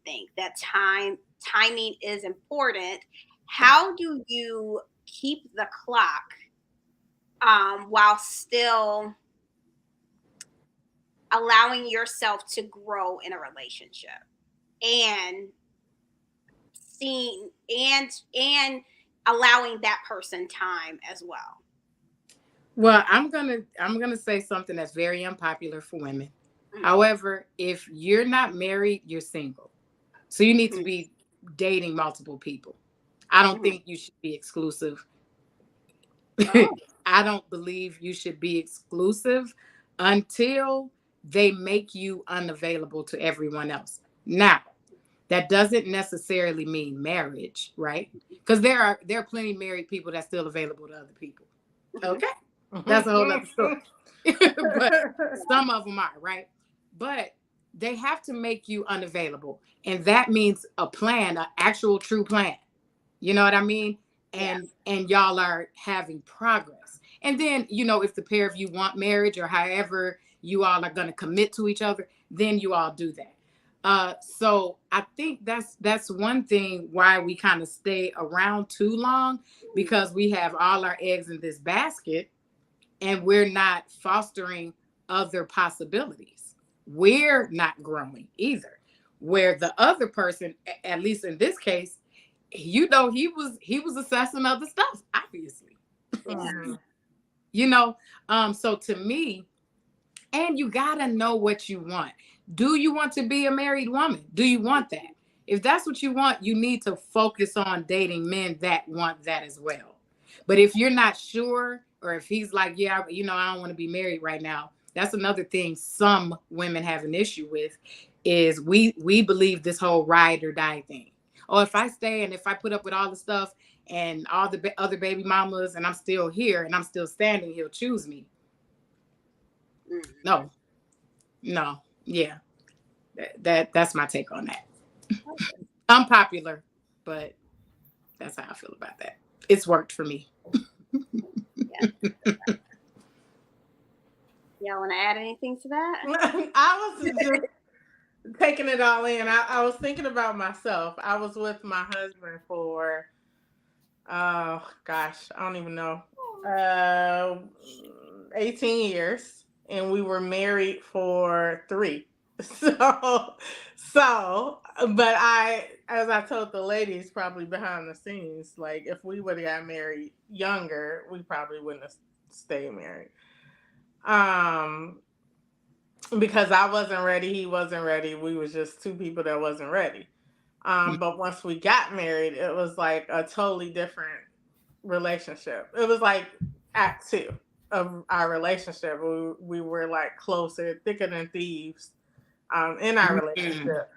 think that timing is important, how do you keep the clock while still allowing yourself to grow in a relationship and seeing and allowing that person time as well? Well, I'm gonna say something that's very unpopular for women. However, if you're not married, you're single. So you need to be dating multiple people. I don't think you should be exclusive. I don't believe you should be exclusive until they make you unavailable to everyone else. Now, that doesn't necessarily mean marriage, right? Because there are plenty of married people that's still available to other people. Okay? That's a whole other story. But some of them are, right? But they have to make you unavailable. And that means a plan, an actual true plan. You know what I mean? And y'all are having progress. And then, if the pair of you want marriage or however you all are going to commit to each other, then you all do that. So I think that's one thing why we kind of stay around too long, because we have all our eggs in this basket and we're not fostering other possibilities. We're not growing either, where the other person, at least in this case, he was assessing other stuff, obviously. So to me, and you gotta know what you want. Do you want to be a married woman? Do you want that? If that's what you want, you need to focus on dating men that want that as well. But if you're not sure, or if he's like, yeah, I don't want to be married right now, that's another thing some women have an issue with, is we believe this whole ride or die thing. Oh, if I stay and if I put up with all the stuff and all the other baby mamas and I'm still here and I'm still standing, he'll choose me. No. Yeah. That's my take on that. Unpopular, but that's how I feel about that. It's worked for me. Y'all want to add anything to that? I was just taking it all in. I was thinking about myself. I was with my husband for, I don't even know, 18 years, and we were married for 3. So, but as I told the ladies, probably behind the scenes, like if we would have got married younger, we probably wouldn't have stayed married. Because I wasn't ready, he wasn't ready. We was just 2 people that wasn't ready. But once we got married, it was like a totally different relationship. It was like act 2 of our relationship. We were like closer, thicker than thieves, in our relationship.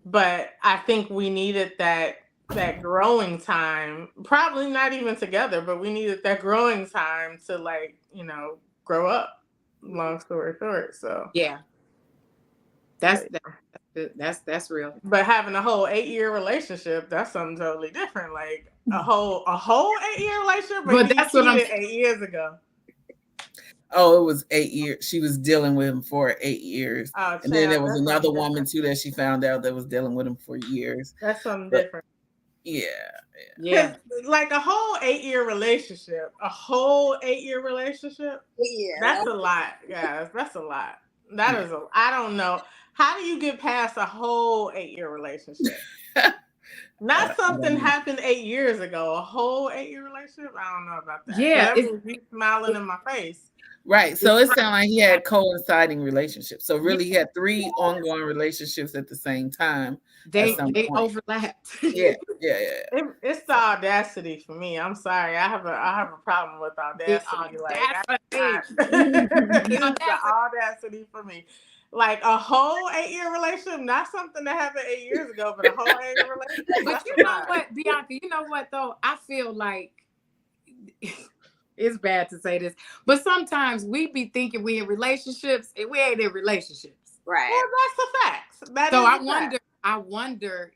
But I think we needed that growing time, probably not even together, but we needed that growing time to grow up. Long story short, so yeah, that's real. But having a whole 8-year relationship, that's something totally different. Like a whole 8-year relationship, but that's what 8 years ago. Oh, it was 8 years. She was dealing with him for 8 years, and then there was another woman too that she found out that was dealing with him for years. That's something different. Yeah. Like a whole 8-year relationship. Yeah, that's a lot, guys. That's a lot. That is I don't know. How do you get past a whole 8-year relationship? Not something happened 8 years ago. A whole 8-year relationship? I don't know about that. Yeah, that means you smiling in my face. Right. So it sounded like he had coinciding relationships. So really, he had 3 ongoing relationships at the same time. They overlapped. Yeah. It's the audacity for me. I'm sorry. I have a problem with audacity. It's the audacity for me. Like a whole 8-year relationship, not something that happened 8 years ago, but a whole 8-year relationship. But you know what, Bianca? You know what though? I feel like it's bad to say this, but sometimes we be thinking we in relationships and we ain't in relationships. Right. Well, that's the facts. So I wonder,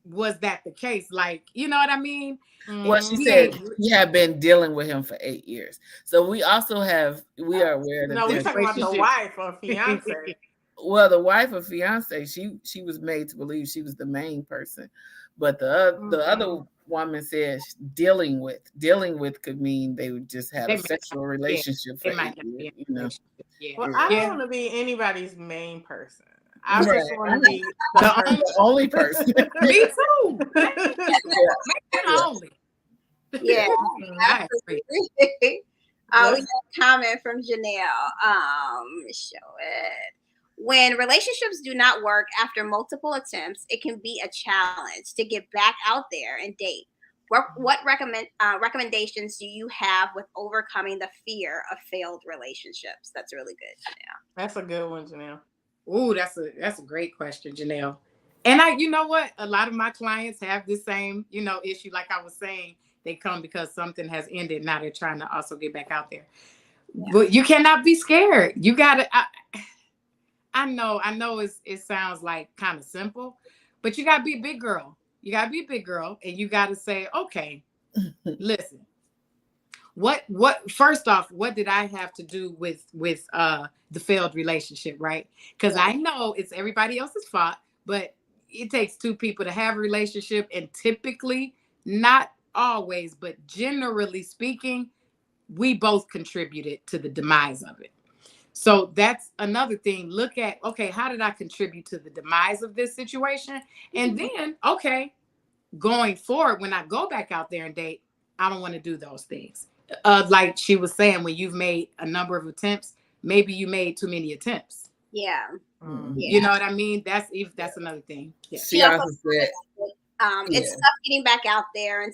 was that the case? Like, you know what I mean? Well, she said we have been dealing with him for 8 years. So we also we are aware that we're talking about the wife or fiance. Well, the wife or fiance, she was made to believe she was the main person, but the other woman says dealing with could mean they would just have a sexual relationship for 8 years. Well, I don't want to be anybody's main person. I just want to be the only person. Me too. Only. Yeah. We have a comment from Janelle. Show it. When relationships do not work after multiple attempts, it can be a challenge to get back out there and date. What recommendations do you have with overcoming the fear of failed relationships? That's really good, Janelle. That's a good one, Janelle. Ooh, that's a great question, Janelle. And you know what? A lot of my clients have the same, issue. Like I was saying, they come because something has ended. Now they're trying to also get back out there. Yeah. But you cannot be scared. You gotta. I know. It sounds like kind of simple, but you gotta be a big girl. You gotta be a big girl, and you gotta say, okay, listen. What? First off, what did I have to do with the failed relationship, right? Because I know it's everybody else's fault, but it takes 2 people to have a relationship, and typically, not always, but generally speaking, we both contributed to the demise of it. So that's another thing. Look at, okay, how did I contribute to the demise of this situation? And then, okay, going forward, when I go back out there and date, I don't want to do those things. Like she was saying, when you've made a number of attempts, maybe you made too many attempts. Yeah. You know what I mean? That's another thing. Yeah. She also said, it's tough getting back out there and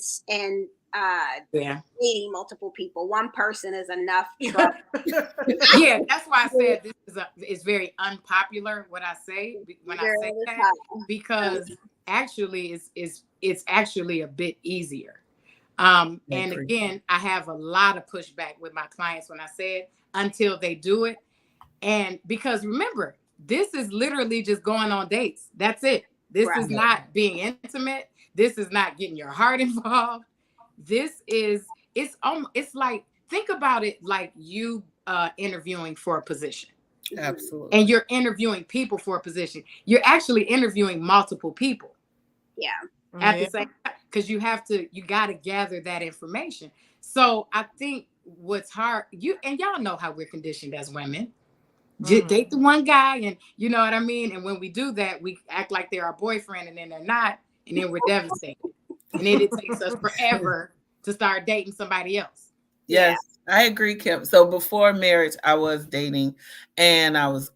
meeting multiple people. One person is enough trouble. Yeah, that's why I said this is very unpopular. What I say when I say that, because actually it's actually a bit easier. And again, I have a lot of pushback with my clients when I say it until they do it. And because remember, this is literally just going on dates. That's it. This is not being intimate. This is not getting your heart involved. This is, it's like, think about it like you interviewing for a position. Absolutely. And you're interviewing people for a position. You're actually interviewing multiple people. Yeah. At the same time, because you got to gather that information. So I think what's hard, y'all know how we're conditioned as women. Date the one guy, and you know what I mean? And when we do that, we act like they're our boyfriend, and then they're not, and then we're devastated. And then it takes us forever to start dating somebody else. Yes, I agree, Kim. So before marriage, I was dating, and I was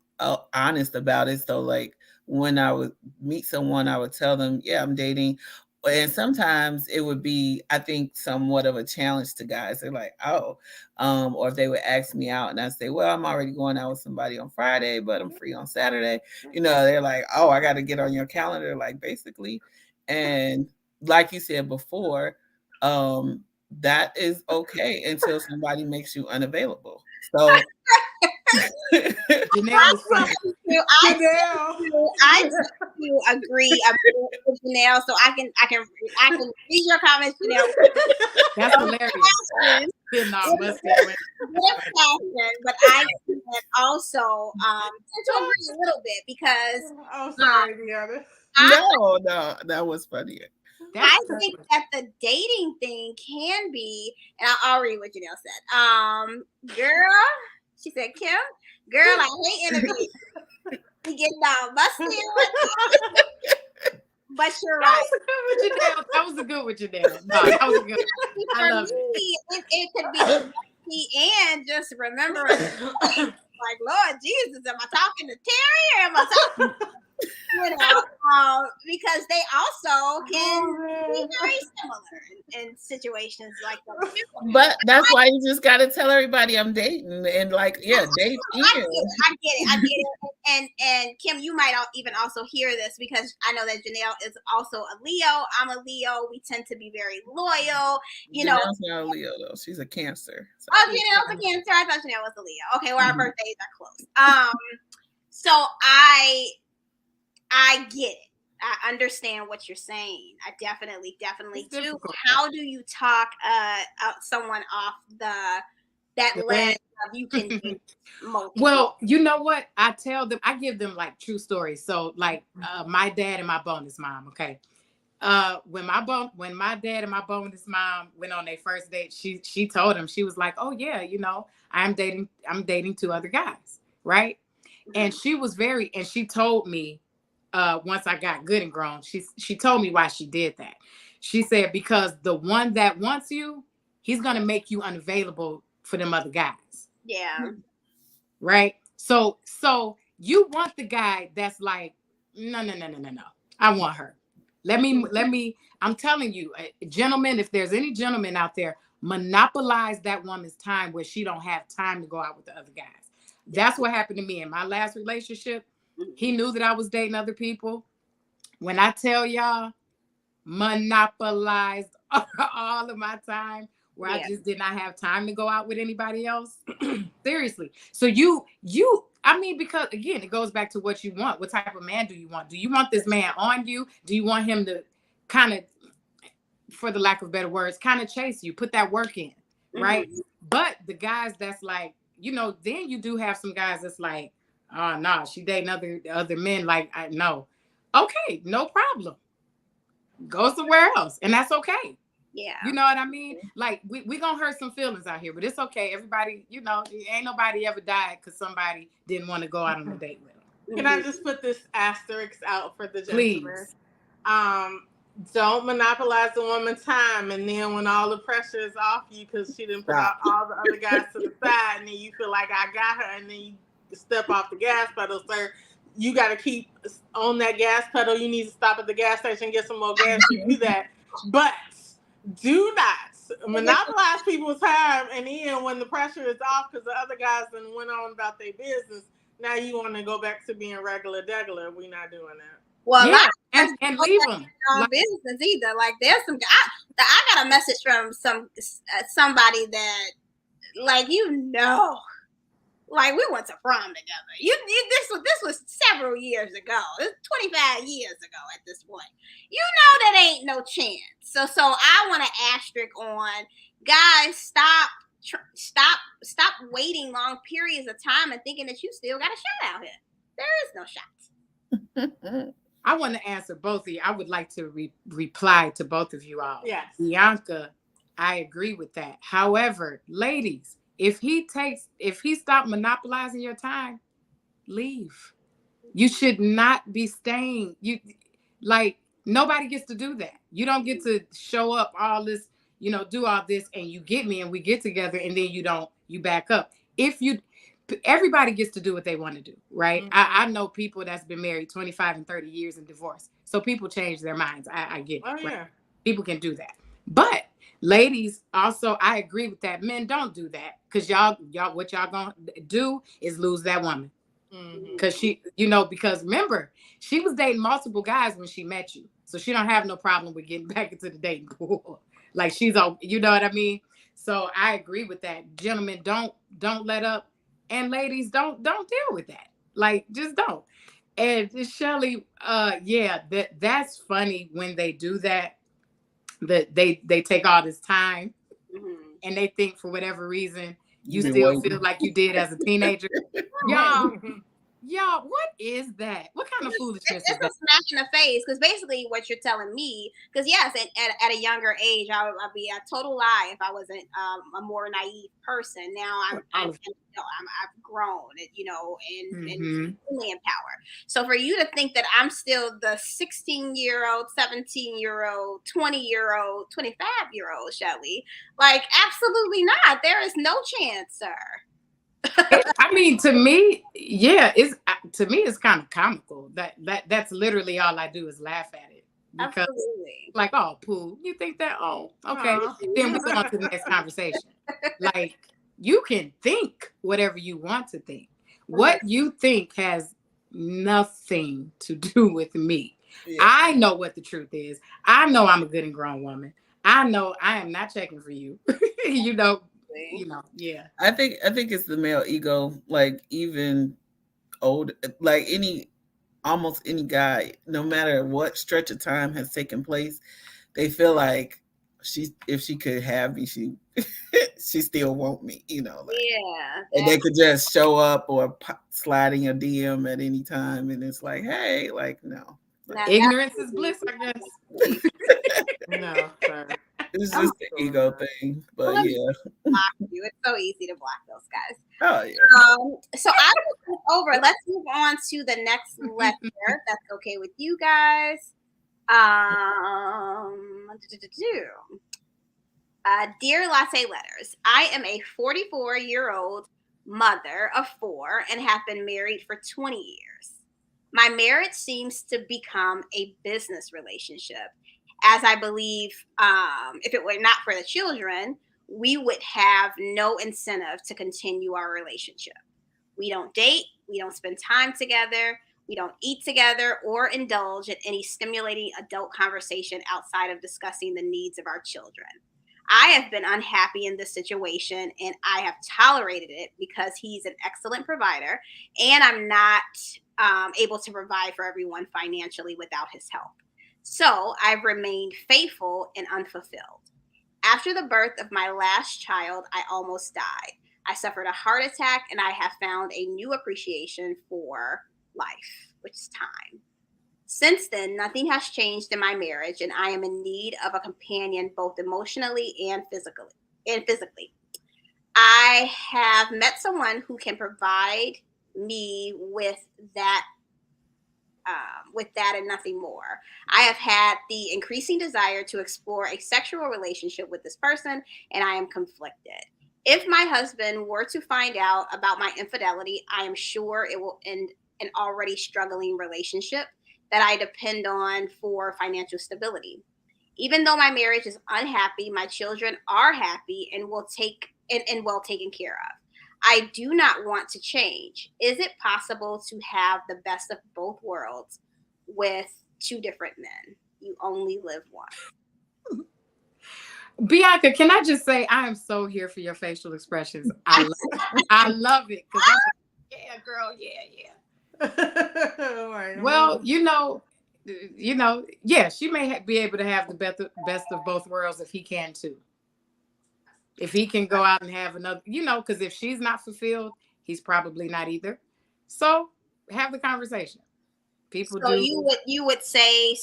honest about it. So like when I would meet someone, I would tell them, yeah, I'm dating. And sometimes it would be, I think, somewhat of a challenge to guys. They're like, oh, or if they would ask me out and I say, well, I'm already going out with somebody on Friday, but I'm free on Saturday. You know, they're like, oh, I got to get on your calendar, like basically. And like you said before, that is okay until somebody makes you unavailable. So Janelle, I do agree with Janelle, so I can read your comments, Janelle. That's hilarious. But I can also to agree a little bit because sorry, Deonna. No, that was funny. I think that the dating thing can be, and I'll read what Janelle said. Girl, she said, Kim, girl, I hate interviews. We get down busted. But you're right. That was a good with Janelle. No, that was a good. I love it. It could be and just remembering, like, Lord Jesus, am I talking to Terry or am I talking? Because they also can be very similar in situations like that. But that's why you just got to tell everybody I'm dating and like, date. I get it. And Kim, you might even also hear this because I know that Janelle is also a Leo. I'm a Leo. We tend to be very loyal. Janelle's not a Leo though. She's a Cancer. So. Oh, Janelle's a Cancer. I thought Janelle was a Leo. Okay, well, our birthdays are close. So I get it. I understand what you're saying. I definitely do. Difficult. How do you talk someone off that ledge of you can do multiple? Well, you know what? I give them like true stories. So like my dad and my bonus mom, okay? When my dad and my bonus mom went on their first date, she told him, she was like, oh yeah, I'm dating 2 other guys, right? And she was and she told me once I got good and grown, she told me why she did that. She said, because the one that wants you, he's going to make you unavailable for them other guys. Yeah. Right. So you want the guy that's like, no. I want her. Let me, I'm telling you, gentlemen, if there's any gentlemen out there, monopolize that woman's time where she don't have time to go out with the other guys. That's what happened to me in my last relationship. He knew that I was dating other people. When I tell y'all, monopolized all of my time where I just did not have time to go out with anybody else. Seriously. So because again, it goes back to what you want. What type of man do you want? Do you want this man on you? Do you want him to kind of, for the lack of better words, kind of chase you, put that work in, right? But the guys that's like, then you do have some guys that's like, oh, no, she dating other men. Like, I know. Okay, no problem. Go somewhere else. And that's okay. Yeah. You know what I mean? Like, we gonna hurt some feelings out here, but it's okay. Everybody, ain't nobody ever died because somebody didn't want to go out on a date with them. Can I just put this asterisk out for the gentlemen? Please. Don't monopolize the woman's time, and then when all the pressure is off you because she didn't put out all the other guys to the side, and then you feel like I got her, and then you step off the gas pedal, sir. you got to keep on that gas pedal. You need to stop at the gas station and get some more gas. You do that. But do not monopolize people's time. And then when the pressure is off because the other guys then went on about their business, now you want to go back to being regular. We're not doing that. Well, yeah, and leave them on business either. Like there's some. I got a message from somebody that, like, like we went to prom together. This was several years ago. It's 25 years ago at this point. You know that ain't no chance. So I want to asterisk on, guys. Stop waiting long periods of time and thinking that you still got a shot out here. There is no shot. I want to answer both of you. I would like to reply to both of you all. Yes. Bianca, I agree with that. However, ladies, if he stopped monopolizing your time, leave. You should not be staying. Nobody gets to do that. You don't get to show up all this, do all this, and you get me and we get together and then you back up. Everybody gets to do what they want to do, right? Mm-hmm. I know people that's been married 25 and 30 years and divorced. So people change their minds. I get it. Oh, yeah. Right? People can do that. But ladies, also, I agree with that. Men, don't do that. Because y'all, what y'all gonna do is lose that woman. Because because remember, she was dating multiple guys when she met you. So she don't have no problem with getting back into the dating pool. Like she's all, you know what I mean? So I agree with that. Gentlemen, don't let up. And ladies, don't deal with that. Like, just don't. And Shelly, that's funny when they do that. That they take all this time and they think for whatever reason you still feel like you did as a teenager. Y'all, what is that? What kind of foolishness is that? It's a smack in the face, because basically what you're telling me, because yes, at a younger age, I'd be a total lie if I wasn't a more naive person. Now I've grown, and fully empowered. So for you to think that I'm still the 16-year-old, 17-year-old, 20-year-old, 25-year-old Shelly, like absolutely not. There is no chance, sir. I mean, to me, it's kind of comical. That's literally all I do is laugh at it. Because, absolutely. Like, oh, poo, you think that? Oh, okay. Then we go on to the next conversation. Like, you can think whatever you want to think. What you think has nothing to do with me. Yeah. I know what the truth is. I know I'm a good and grown woman. I know I am not checking for you. Yeah. I think it's the male ego. Like even old, like almost any guy, no matter what stretch of time has taken place, they feel like if she could have me, she still want me. And they could just show up or slide in your DM at any time, and it's like, hey, like no. Ignorance is bliss, I guess. No, sir. It's just the ego thing, but block you. It's so easy to block those guys. Oh yeah. So I will move over. Let's move on to the next letter. That's okay with you guys. Dear Latte Letters, I am a 44-year-old mother of 4 and have been married for 20 years. My marriage seems to become a business relationship, as I believe if it were not for the children, we would have no incentive to continue our relationship. We don't date, we don't spend time together, we don't eat together or indulge in any stimulating adult conversation outside of discussing the needs of our children. I have been unhappy in this situation and I have tolerated it because he's an excellent provider and I'm not able to provide for everyone financially without his help. So I've remained faithful and unfulfilled. After the birth of my last child, I almost died. I suffered a heart attack and I have found a new appreciation for life, which is time. Since then, nothing has changed in my marriage and I am in need of a companion both emotionally and physically. I have met someone who can provide me with that and nothing more. I have had the increasing desire to explore a sexual relationship with this person, and I am conflicted. If my husband were to find out about my infidelity, I am sure it will end an already struggling relationship that I depend on for financial stability. Even though my marriage is unhappy, my children are happy and well taken care of. I do not want to change. Is it possible to have the best of both worlds with two different men? You only live once. Bianca, can I just say I am so here for your facial expressions. I love it. Yeah, girl, yeah. Well, yeah, she may be able to have the best of both worlds if he can too. If he can go out and have another, because if she's not fulfilled, he's probably not either. So have the conversation. People so do. You would say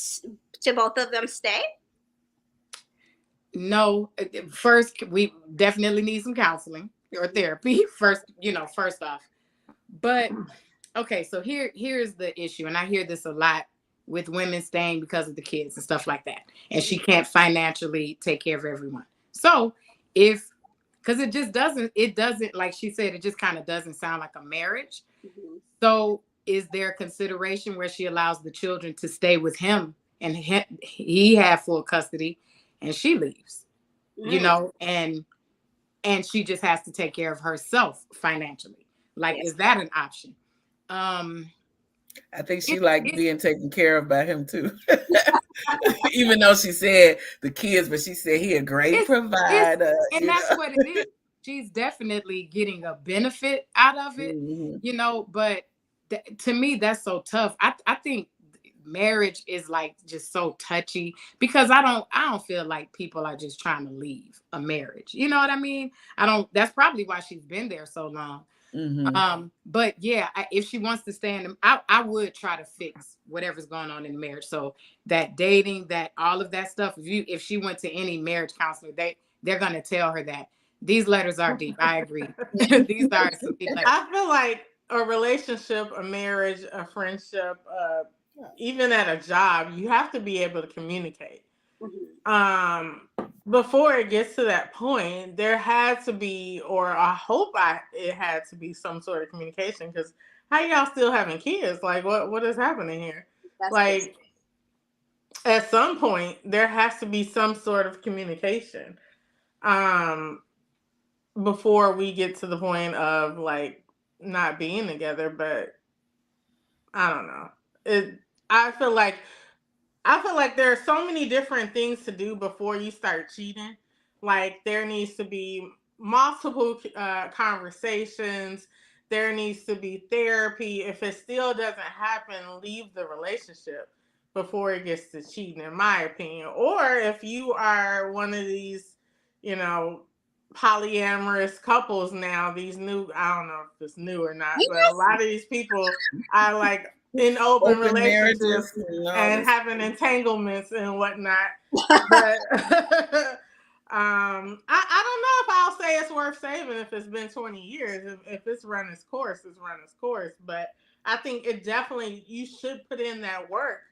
to both of them stay? No, first we definitely need some counseling or therapy first off. But okay, so here's the issue, and I hear this a lot with women staying because of the kids and stuff like that, and she can't financially take care of everyone. So because it doesn't, like she said, it just kind of doesn't sound like a marriage. Mm-hmm. So is there consideration where she allows the children to stay with him and he have full custody and she leaves, and she just has to take care of herself financially? Like, yes. Is that an option? I think she liked being taken care of by him too. Even though she said the kids, but she said he a great provider. And that's what it is. She's definitely getting a benefit out of it, mm-hmm. But to me, that's so tough. I think marriage is like just so touchy because I don't feel like people are just trying to leave a marriage. You know what I mean? That's probably why she's been there so long. Mm-hmm. But yeah, if she wants to stay in them, I would try to fix whatever's going on in the marriage. So that dating, that all of that stuff, if she went to any marriage counselor, they're going to tell her that these letters are deep. I agree. These are some deep letters. I feel like a relationship, a marriage, a friendship, even at a job, you have to be able to communicate. Mm-hmm. Before it gets to that point, there had to be, or I hope it had to be some sort of communication, because how y'all still having kids? Like, what is happening here? That's like, at some point, there has to be some sort of communication before we get to the point of, like, not being together. But I don't know. I feel like there are so many different things to do before you start cheating. Like, there needs to be multiple conversations. There needs to be therapy. If it still doesn't happen, leave the relationship before it gets to cheating, in my opinion. Or if you are one of these, polyamorous couples now, these new, I don't know if it's new or not, but a lot of these people are like in open relationships and having entanglements and whatnot. But I don't know if I'll say it's worth saving if it's been 20 years. If it's run its course, it's run its course. But I think you should put in that work.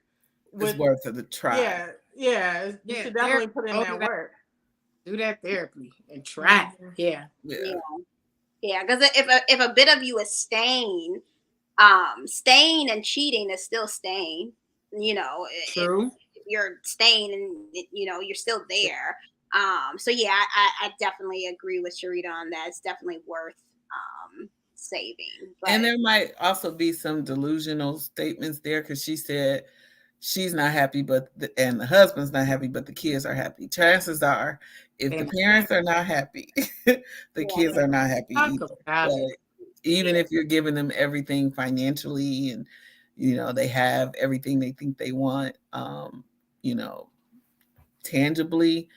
It's worth the try. Yeah. You should definitely put in that work. Do that therapy and try. Yeah. Because if a bit of you is staying and cheating is still staying. True. If you're staying and you're still there. So yeah, I definitely agree with Sharita on that. It's definitely worth saving. But... And there might also be some delusional statements there, because she said she's not happy, and the husband's not happy, but the kids are happy. Chances are, if the parents are not happy, the kids are not happy either. Even if you're giving them everything financially and, they have everything they think they want, tangibly,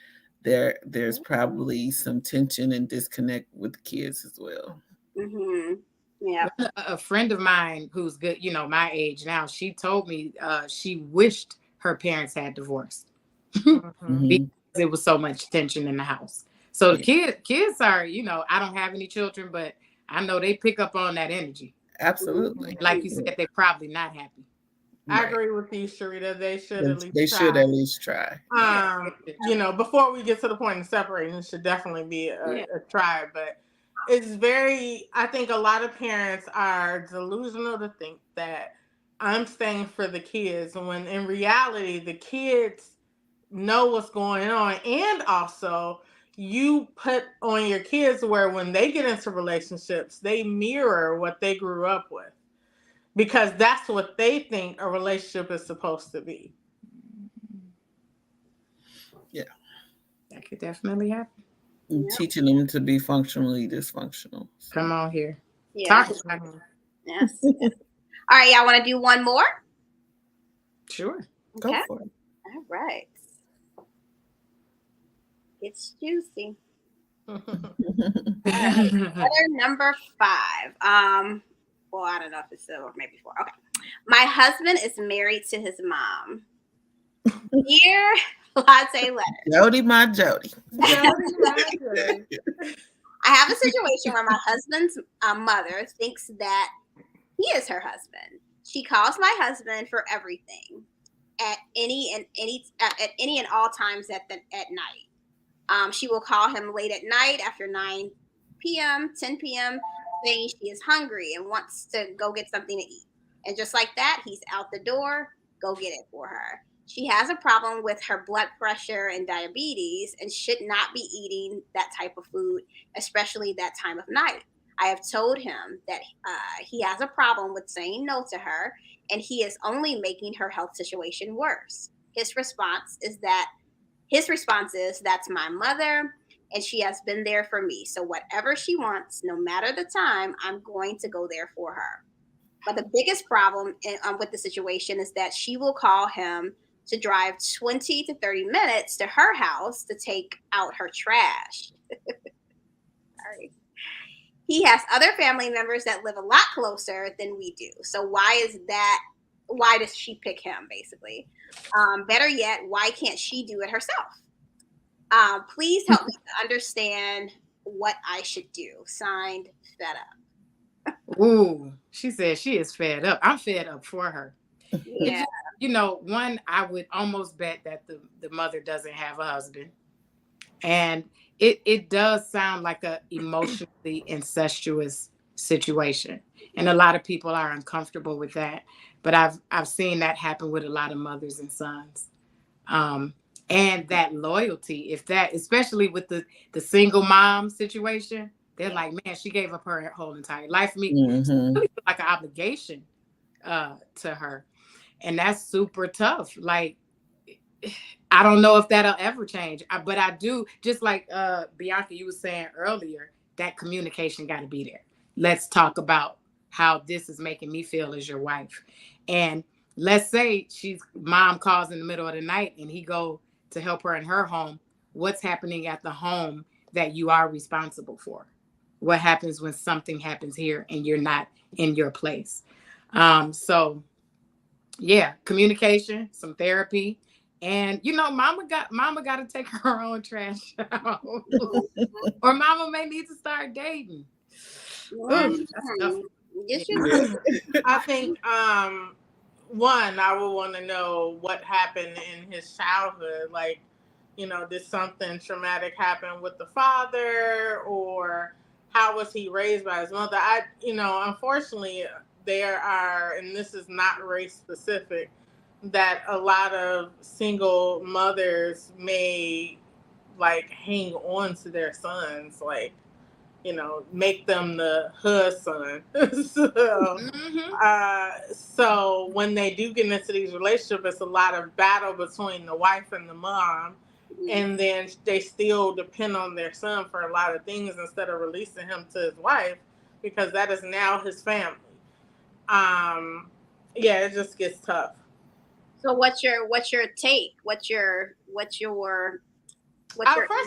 there's probably some tension and disconnect with the kids as well. Mm-hmm. Yeah. A friend of mine who's good, my age now, she told me she wished her parents had divorced because there was so much tension in the house. So the kids are, I don't have any children, but I know they pick up on that energy. Absolutely. Like you said, they're probably not happy. I agree with you, Sharita. They should at least try. Before we get to the point of separating, it should definitely be a try. But I think a lot of parents are delusional to think that I'm staying for the kids when in reality the kids know what's going on. And also you put on your kids where when they get into relationships, they mirror what they grew up with because that's what they think a relationship is supposed to be. Yeah. That could definitely happen. And teaching them to be functionally dysfunctional. So. Come on here. Yeah. Talk about it. Yes. All right, y'all want to do one more? Sure. Okay. Go for it. All right. It's juicy. Letter number 5. Well, I don't know if it's 4 or maybe 4. Okay. My husband is married to his mom. Dear Latte Letters. Jody, my Jody. I have a situation where my husband's mother thinks that he is her husband. She calls my husband for everything at any and all times at night. She will call him late at night after 9 p.m., 10 p.m., saying she is hungry and wants to go get something to eat. And just like that, he's out the door, go get it for her. She has a problem with her blood pressure and diabetes and should not be eating that type of food, especially that time of night. I have told him that he has a problem with saying no to her, and he is only making her health situation worse. His response is, that's my mother, and she has been there for me. So whatever she wants, no matter the time, I'm going to go there for her. But the biggest problem with the situation is that she will call him to drive 20 to 30 minutes to her house to take out her trash. Sorry. He has other family members that live a lot closer than we do. So why does she pick him, basically? Better yet, why can't she do it herself? Please help me to understand what I should do. Signed, Fed Up. Ooh, she said she is fed up. I'm fed up for her. Yeah. One, I would almost bet that the mother doesn't have a husband. And it does sound like a emotionally incestuous situation. And a lot of people are uncomfortable with that. But I've seen that happen with a lot of mothers and sons. And that loyalty, especially with the single mom situation, they're like, man, she gave up her whole entire life for me. It's really like an obligation to her. And that's super tough. Like, I don't know if that'll ever change, but I do, just like Bianca, you were saying earlier, that communication got to be there. Let's talk about how this is making me feel as your wife. And let's say mom calls in the middle of the night and he go to help her in her home. What's happening at the home that you are responsible for? What happens when something happens here and you're not in your place? So yeah, communication, some therapy. And mama got to take her own trash out. Or mama may need to start dating. Ooh, that's tough. I think one, I would want to know what happened in his childhood. Like, did something traumatic happen with the father, or how was he raised by his mother? Unfortunately, there are, and this is not race specific, that a lot of single mothers may like hang on to their sons, like, make them the husband. So when they do get into these relationships, it's a lot of battle between the wife and the mom. And then they still depend on their son for a lot of things instead of releasing him to his wife, because that is now his family. Yeah, it just gets tough. So what's your take? What's your first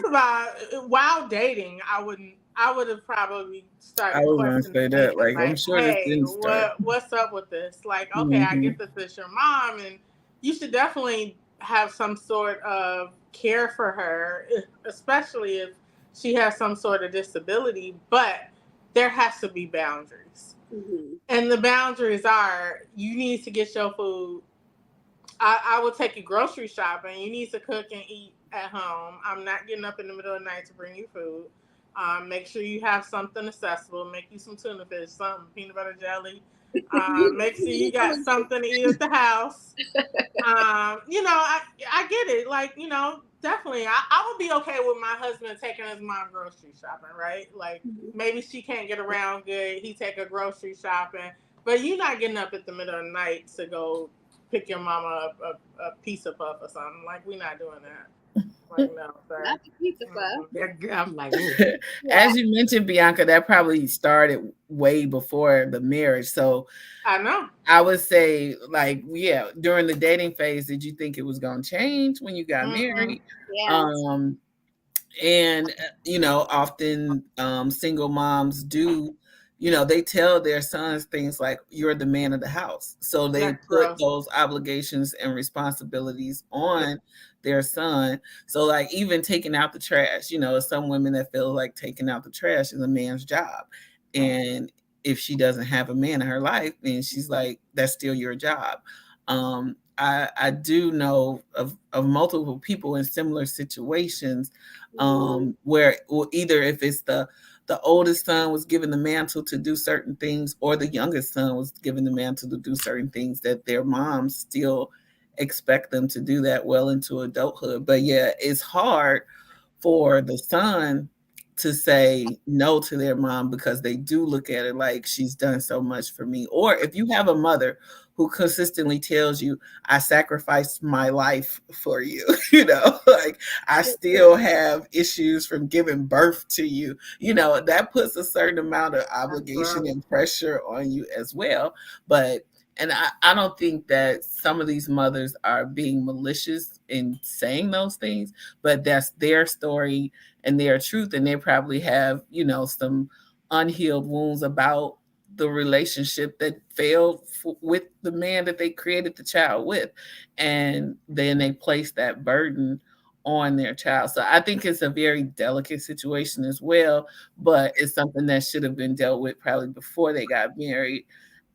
of all, while dating, I would have probably started. I was going to say that. Like, I'm sure this didn't start. What's up with this? Like, okay, I get that this your mom, and you should definitely have some sort of care for her, especially if she has some sort of disability. But there has to be boundaries, and the boundaries are: you need to get your food. I will take you grocery shopping. You need to cook and eat at home. I'm not getting up in the middle of the night to bring you food. Make sure you have something accessible. Make you some tuna fish, something, peanut butter jelly. Make sure you got something to eat at the house. I get it. Like, definitely, I would be okay with my husband taking his mom grocery shopping, right? Like, maybe she can't get around good. He take her grocery shopping, but you're not getting up at the middle of the night to go pick your mama up a pizza puff or something. Like, we're not doing that. Like, no, sorry. Not the pizza puff. I'm like, As you mentioned, Bianca, that probably started way before the marriage. So I know. I would say, like, yeah, during the dating phase, did you think it was going to change when you got married? Yeah. And often single moms do, they tell their sons things like, you're the man of the house, so they put those obligations and responsibilities on their son. So, like, even taking out the trash, some women that feel like taking out the trash is a man's job, and if she doesn't have a man in her life, then she's like, that's still your job. I do know of multiple people in similar situations where, well, either if it's the oldest son was given the mantle to do certain things, or the youngest son was given the mantle to do certain things, that their moms still expect them to do that well into adulthood. But yeah, it's hard for the son to say no to their mom, because they do look at it like, she's done so much for me. Or if you have a mother who consistently tells you, I sacrificed my life for you, like, I still have issues from giving birth to you, that puts a certain amount of obligation and pressure on you as well. And I don't think that some of these mothers are being malicious in saying those things, but that's their story and their truth. And they probably have, some unhealed wounds about the relationship that failed with the man that they created the child with. And then they place that burden on their child. So I think it's a very delicate situation as well, but it's something that should have been dealt with probably before they got married.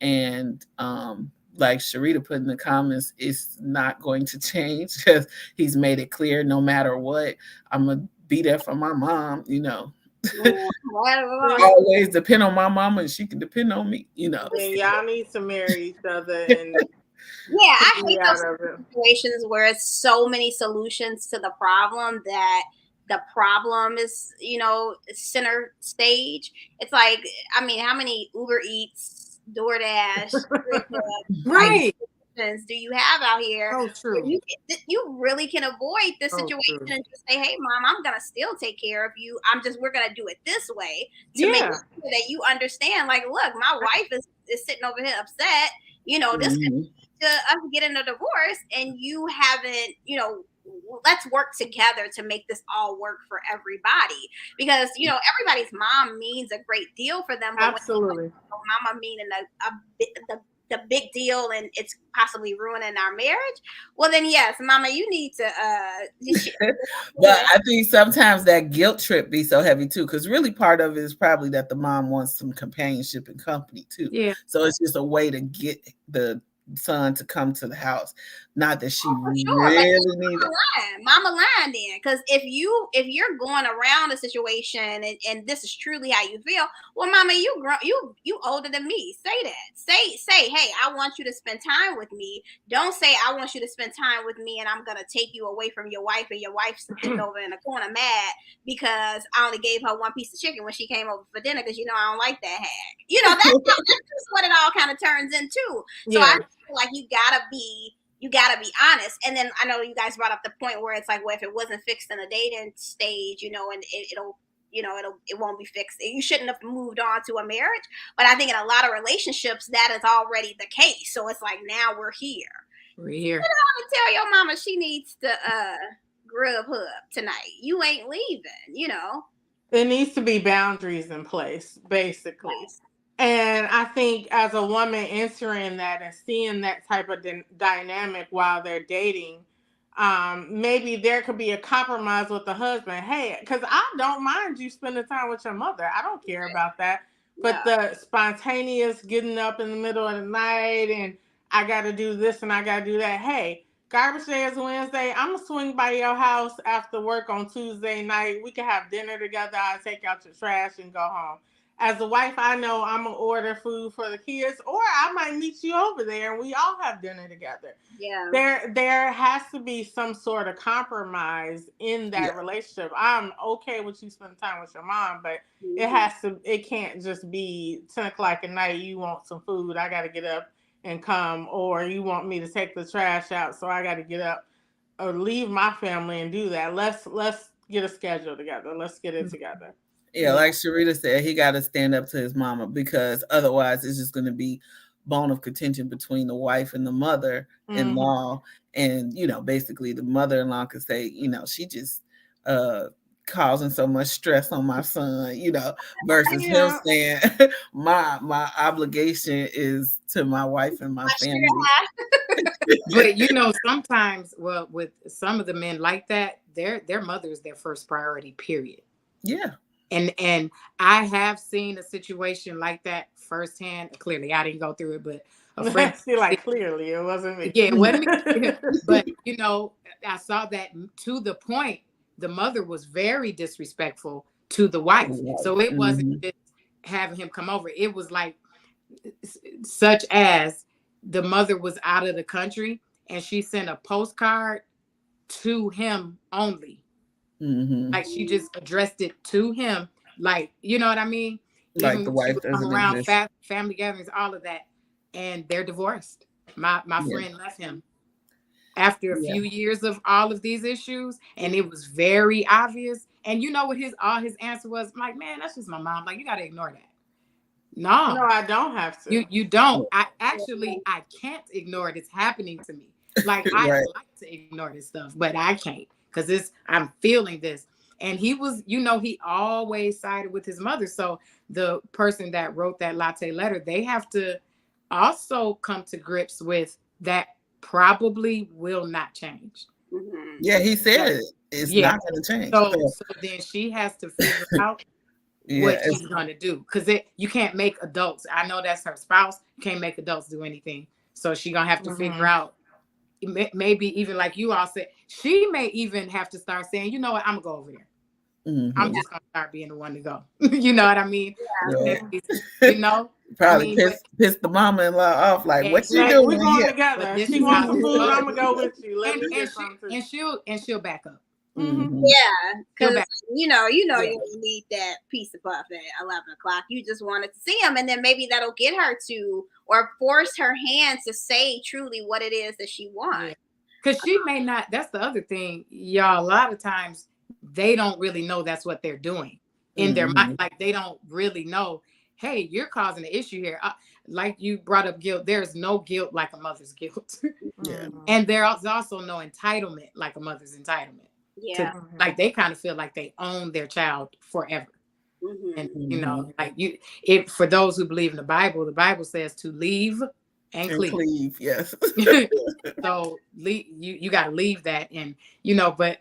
And like Sharita put in the comments, it's not going to change, because he's made it clear, no matter what, I'm gonna be there for my mom, always depend on my mama, and she can depend on me, Yeah, y'all need to marry each other. And yeah, I hate those situations where it's so many solutions to the problem that the problem is, center stage. It's like, I mean, how many Uber Eats, DoorDash, right, do you have out here? Oh, true. You really can avoid this situation and just say, hey, mom, I'm going to still take care of you. We're going to do it this way to make sure that you understand, like, look, my wife is sitting over here upset, this could to us getting a divorce, and you haven't, let's work together to make this all work for everybody, because everybody's mom means a great deal for them. But absolutely, mama meaning the big deal, and it's possibly ruining our marriage. Well, then yes, mama, you need to. But I think sometimes that guilt trip be so heavy too, because really part of it is probably that the mom wants some companionship and company too. Yeah. So it's just a way to get the son to come to the house, not that she really needs it. Mama lying then, because if you're going around a situation and this is truly how you feel, well, mama, you older than me. Say that. Say, hey, I want you to spend time with me. Don't say I want you to spend time with me and I'm gonna take you away from your wife, and your wife's sitting over in the corner mad because I only gave her one piece of chicken when she came over for dinner, because I don't like that hag. That's what it all kind of turns into. So I feel like you gotta be honest. And then I know you guys brought up the point where it's like, well, if it wasn't fixed in the dating stage, and it won't be fixed, you shouldn't have moved on to a marriage. But I think in a lot of relationships that is already the case. So it's like, now we're here. I tell your mama she needs to grub her up tonight. You ain't leaving, There needs to be boundaries in place, basically. Yes. And I think as a woman entering that and seeing that type of dynamic while they're dating, maybe there could be a compromise with the husband. Hey, because I don't mind you spending time with your mother. I don't care about that. But the spontaneous getting up in the middle of the night and I got to do this and I got to do that. Hey, Garbage day is Wednesday. I'm gonna swing by your house after work on Tuesday night. We can have dinner together. I'll take out your trash and go home. As a wife, I know I'm gonna order food for the kids, or I might meet you over there and we all have dinner together. Yeah. There has to be some sort of compromise in that relationship. I'm okay with you spending time with your mom, but it can't just be 10 o'clock at night. You want some food, I gotta get up and come, or you want me to take the trash out, so I got to get up or leave my family and do that. Let's get a schedule together. Let's get it together. Yeah, like Sharita said, he got to stand up to his mama, because otherwise it's just going to be bone of contention between the wife and the mother-in-law. And, you know, basically the mother-in-law could say, you know, she just causing so much stress on my son, you know, versus him saying my obligation is to my wife and my family. But you know, sometimes, well, with some of the men like that, their mother is their first priority, period. Yeah. And I have seen a situation like that firsthand. Clearly, I didn't go through it, but a friend. Like, clearly, it wasn't me. Yeah, it wasn't me. But you know, I saw that to the point. The mother was very disrespectful to the wife, so it wasn't just having him come over. It was like, such as the mother was out of the country and she sent a postcard to him only. Like she just addressed it to him, like, you know what I mean? Like even the wife doesn't around exist. family gatherings, all of that, and they're divorced. My friend left him after a few years of all of these issues, and it was very obvious. And you know what his answer was? I'm like, man, that's just my mom. Like, you got to ignore that. No, I don't have to. You don't. I can't ignore it. It's happening to me. Like, I like to ignore this stuff, but I can't, because I'm feeling this. And he was, you know, he always sided with his mother. So the person that wrote that latte letter, they have to also come to grips with that. Probably will not change. Yeah, he said it's not going to change. So then she has to figure out what she's going to do, because you can't make adults. I know that's her spouse. You can't make adults do anything. So she's going to have to figure out, maybe even like you all said, she may even have to start saying, you know what, I'm going to go over there. I'm just going to start being the one to go. You know what I mean? You know? Probably piss the mama-in-law off. Like, what you doing? We're going together. She wants some food. I'm gonna go with you. Let me get something. And she'll back up. Yeah, because you know, you need that piece of buff at 11 o'clock. You just wanted to see him, and then maybe that'll get her to, or force her hand to say truly what it is that she wants. Because she may not. That's the other thing, y'all. A lot of times they don't really know that's what they're doing in their mind. Like, they don't really know, hey, you're causing an issue here. Like you brought up guilt. There's no guilt like a mother's guilt. And there's also no entitlement like a mother's entitlement. Like, they kind of feel like they own their child forever. And, you know, like for those who believe in the Bible says to leave and cleave. Yes. So you got to leave that. And, you know, but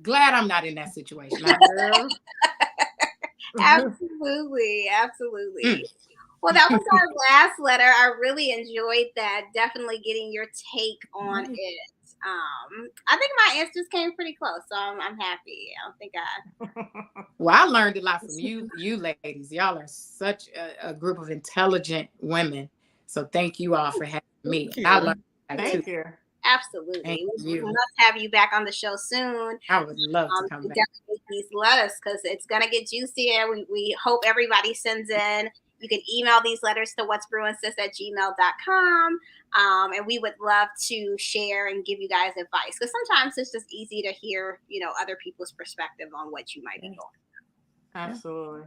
glad I'm not in that situation. Absolutely. Well, that was our last letter. I really enjoyed that. Definitely getting your take on it. I think my answers came pretty close, so I'm happy. I don't think Well, I learned a lot from you ladies. Y'all are such a group of intelligent women. So thank you all for having me. I learned that too. Absolutely. We must have you back on the show soon. I would love to come back. Definitely these letters, because it's going to get juicier. We hope everybody sends in. You can email these letters to what'sbrewingsis@gmail.com. And we would love to share and give you guys advice, because sometimes it's just easy to hear, you know, other people's perspective on what you might be going through. Absolutely.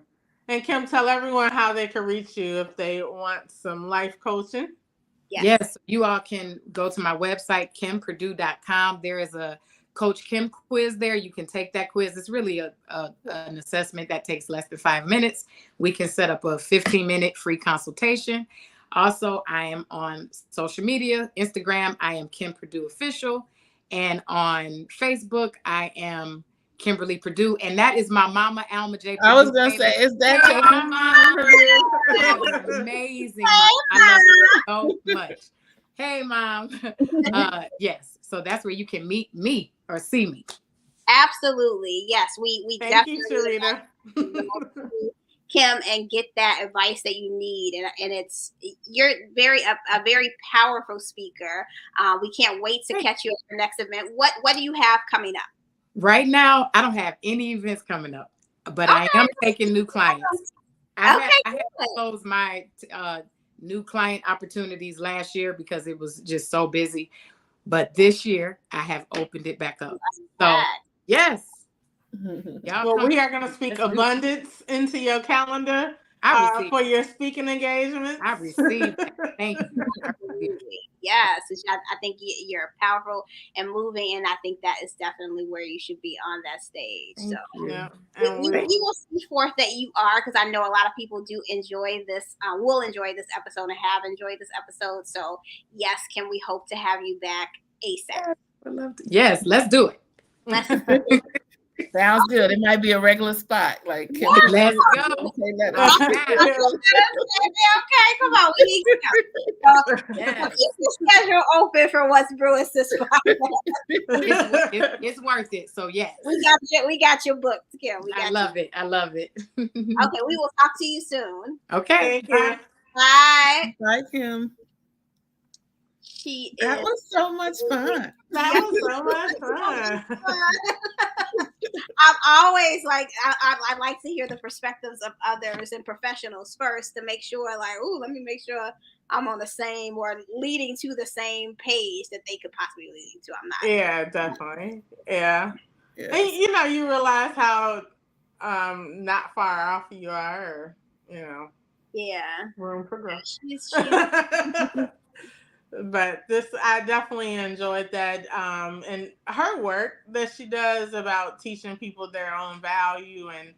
And Kim, tell everyone how they can reach you if they want some life coaching. Yes, you all can go to my website, kimperdue.com. There is a Coach Kim quiz there. You can take that quiz. It's really an assessment that takes less than 5 minutes. We can set up a 15-minute free consultation. Also, I am on social media. Instagram, I am Kim Perdue Official. And on Facebook, I am Kimberly Perdue. And that is my mama, Alma J. Perdue. I was going to say, is that your mama? Amazing. I love her so much. Hey, Mom. Yes. So that's where you can meet me or see me. Absolutely. Yes, we Thank definitely you, Sharita. Kim, and get that advice that you need, and it's you're a very powerful speaker. We can't wait to catch you at your next event. What do you have coming up? Right now, I don't have any events coming up, but I am taking new clients. I had to close my new client opportunities last year because it was just so busy. But this year, I have opened it back up. So, yes. Well, we are going to speak abundance into your calendar for your speaking engagement. I received that. Thank you. Yes, I think you're powerful and moving, and I think that is definitely where you should be on that stage. So yeah, we will see forth that you are, because I know a lot of people do enjoy this, will enjoy this episode and have enjoyed this episode. So yes, can we hope to have you back ASAP? Yes, let's do it. Sounds good. It might be a regular spot. Like, let's go. Okay, come on. We need to go. Keep the schedule open for what's Brewing Sis. It's worth it. So yes. We got your book, Kim. I love it. Okay, we will talk to you soon. Okay. Bye. Bye, Kim. That was so much fun. I'm always like, I like to hear the perspectives of others and professionals first to make sure, like, let me make sure I'm on the same or leading to the same page that they could possibly be leading to. I'm not. Yeah, definitely. Yeah. Yes. And you realize how not far off you are, or, yeah, room for growth. But I definitely enjoyed that. And her work that she does about teaching people their own value and,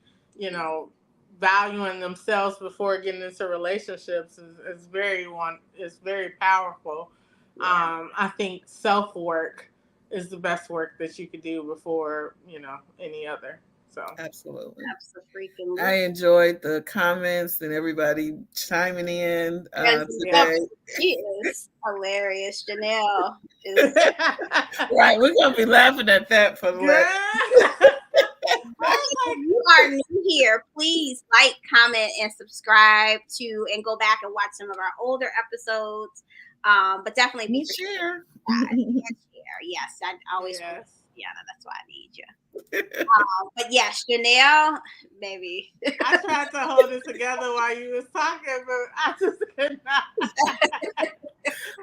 valuing themselves before getting into relationships is very powerful. Yeah. I think self-work is the best work that you could do before, any other. So absolutely. I enjoyed the comments and everybody chiming in today. She is hilarious. Janelle is right. We're gonna be laughing at that for the If you are new here, please like, comment, and subscribe to, and go back and watch some of our older episodes. But definitely be share. Yes, I always. Yes. Yeah, that's why I need you. But yes, Janelle, baby. I tried to hold it together while you was talking, but I just could not.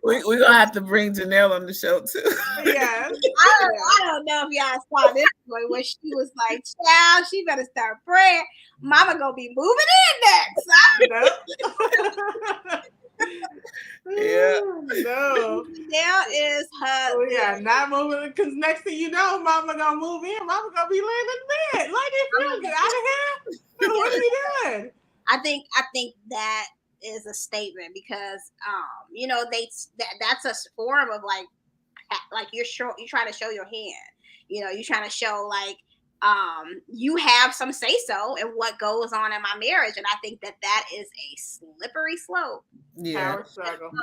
We're gonna have to bring Janelle on the show too. Yes. I don't know if y'all saw this one when she was like, child, she better start praying. Mama gonna be moving in next. Yeah. No. Now is her. Yeah, not moving, because next thing you know, Mama gonna move in. Mama gonna be laying in bed. Like, if get out of here, what are you doing? I think that is a statement because that's a form of like you're trying to show your hand. You're trying to show like you have some say so in what goes on in my marriage, and I think that is a slippery slope. Yeah,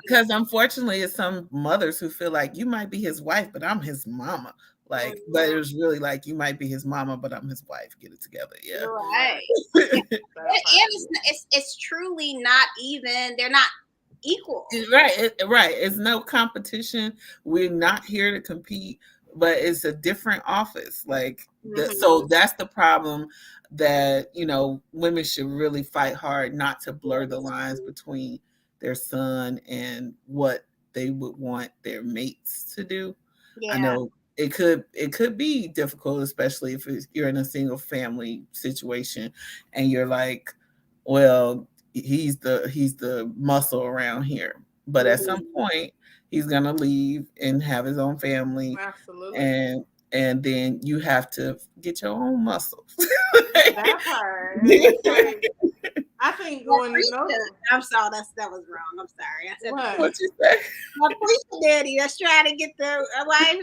because unfortunately, it's some mothers who feel like you might be his wife, but I'm his mama. Like, but it was really like you might be his mama, but I'm his wife. Get it together, yeah. Right. And it's truly not even. They're not equal. Right. Right. It's no competition. We're not here to compete, but it's a different office. Like, so that's the problem that women should really fight hard not to blur the lines between their son and what they would want their mates to do. Yeah. I know it could be difficult, especially if you're in a single family situation and you're like, well, he's the muscle around here, but at some point he's gonna leave and have his own family. Absolutely. And then you have to get your own muscles. That part. I think going I'm sorry, that was wrong. I'm sorry. I said what you say? My preacher daddy that's trying to get the wife.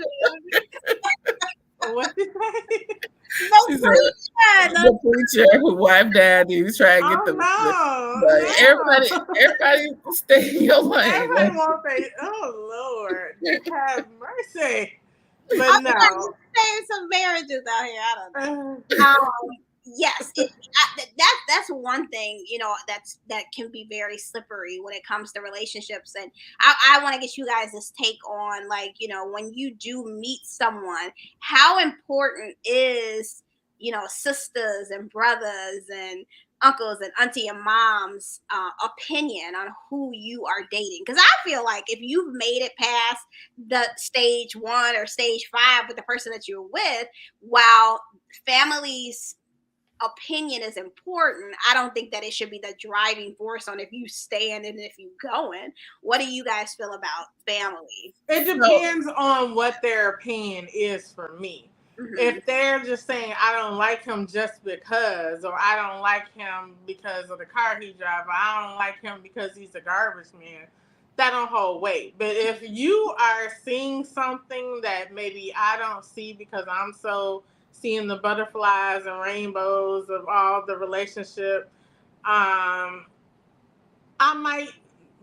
What did you say? No preacher the preacher who wife died, he was trying to get the everybody stay in your lane. Everybody wants Lord, have mercy. But no, there's some marriages out here. I don't know. Yes, that's one thing, that can be very slippery when it comes to relationships. And I want to get you guys' take on, like, when you do meet someone, how important is, sisters and brothers and uncles and auntie and mom's opinion on who you are dating? Because I feel like if you've made it past the stage 1 or stage 5 with the person that you're with, while families opinion is important, I don't think that it should be the driving force on if you stand and if you going. What do you guys feel about family? It depends on what their opinion is for me. Mm-hmm. If they're just saying, I don't like him just because, or I don't like him because of the car he drives, or I don't like him because he's a garbage man, that don't hold weight. But if you are seeing something that maybe I don't see because I'm so seeing the butterflies and rainbows of all the relationship, I might,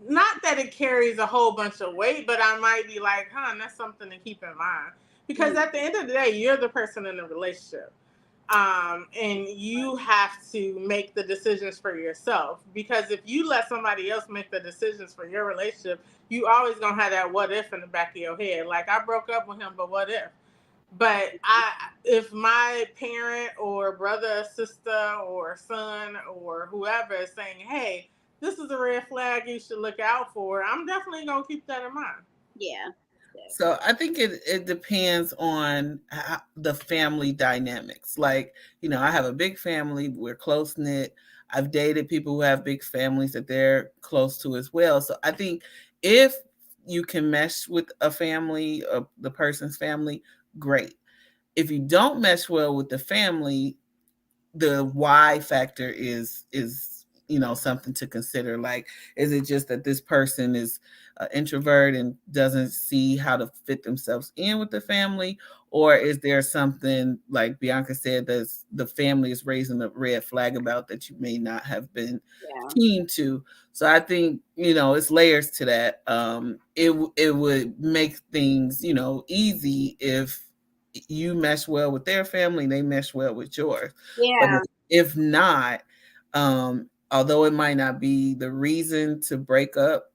not that it carries a whole bunch of weight, but I might be like, that's something to keep in mind. Because at the end of the day, you're the person in the relationship. And you have to make the decisions for yourself. Because if you let somebody else make the decisions for your relationship, you always going to have that what if in the back of your head. Like, I broke up with him, but what if? But if my parent or brother, sister, or son, or whoever is saying, hey, this is a red flag you should look out for, I'm definitely going to keep that in mind. Yeah. So I think it depends on the family dynamics. Like, I have a big family. We're close-knit. I've dated people who have big families that they're close to as well. So I think if you can mesh with a family, the person's family, great. If you don't mesh well with the family, the why factor is something to consider. Like, is it just that this person is an introvert and doesn't see how to fit themselves in with the family? Or is there something, like Bianca said, that the family is raising a red flag about that you may not have been keen to? So I think, it's layers to that. It would make things, easy if you mesh well with their family, they mesh well with yours. Yeah. But if not, although it might not be the reason to break up,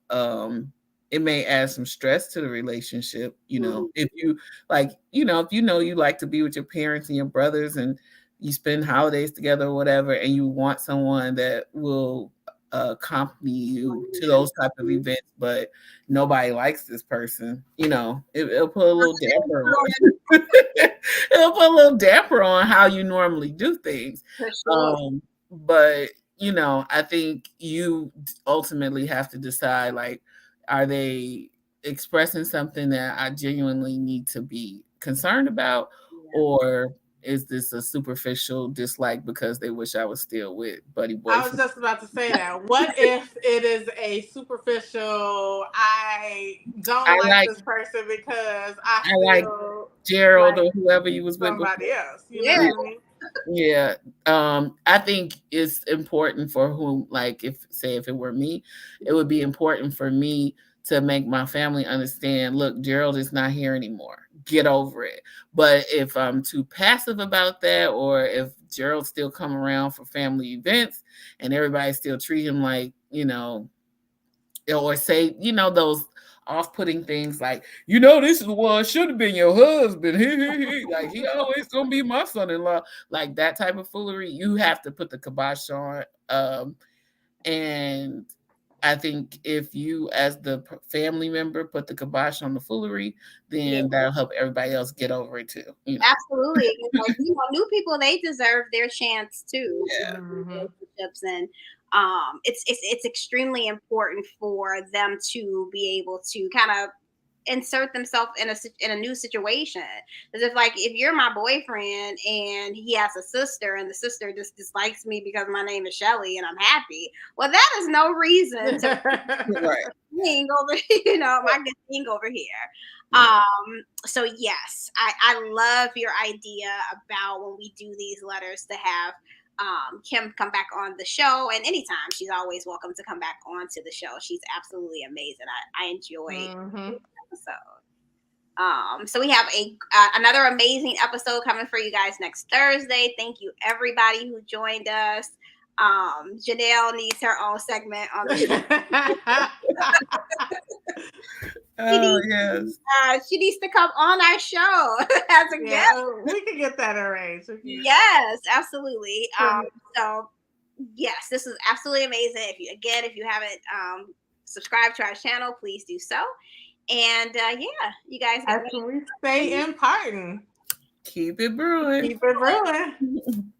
it may add some stress to the relationship. If you like, if you like to be with your parents and your brothers and you spend holidays together or whatever, and you want someone that will accompany you to those type of events, but nobody likes this person, it'll put a little damper on. It'll put a little damper on how you normally do things. But I think you ultimately have to decide, like, are they expressing something that I genuinely need to be concerned about, or is this a superficial dislike because they wish I was still with buddy boyfriend? I was just about to say that. What if it is a superficial, I don't like this person because I like Gerald or whoever you was with somebody else. You know what I mean? Yeah. I think it's important for whom, like, if it were me, it would be important for me to make my family understand, look, Gerald is not here anymore. Get over it. But if I'm too passive about that, or if Gerald still come around for family events and everybody still treat him like, or say, those off-putting things like, this is the one should have been your husband. Like, he always gonna be my son-in-law. Like, that type of foolery, you have to put the kibosh on. And I think if you, as the family member, put the kibosh on the foolery, then that'll help everybody else get over it too. Absolutely. Like, new people, they deserve their chance too. Yeah. Relationships, and it's extremely important for them to be able to kind of insert themselves in a new situation. Because if you're my boyfriend and he has a sister and the sister just dislikes me because my name is Shelly and I'm happy, well, that is no reason to right. thing over, my good thing over here. So yes, I love your idea about when we do these letters to have Kim come back on the show, and anytime she's always welcome to come back onto the show. She's absolutely amazing. I enjoyed this episode. So we have another amazing episode coming for you guys next Thursday. Thank you everybody who joined us. Janelle needs her own segment on the show. She needs to come on our show as a guest. We can get that arranged. Yes, absolutely. So yes, this is absolutely amazing. If you haven't subscribed to our channel, please do so. And you guys actually stay imparting. Keep it brewing. Keep it brewing.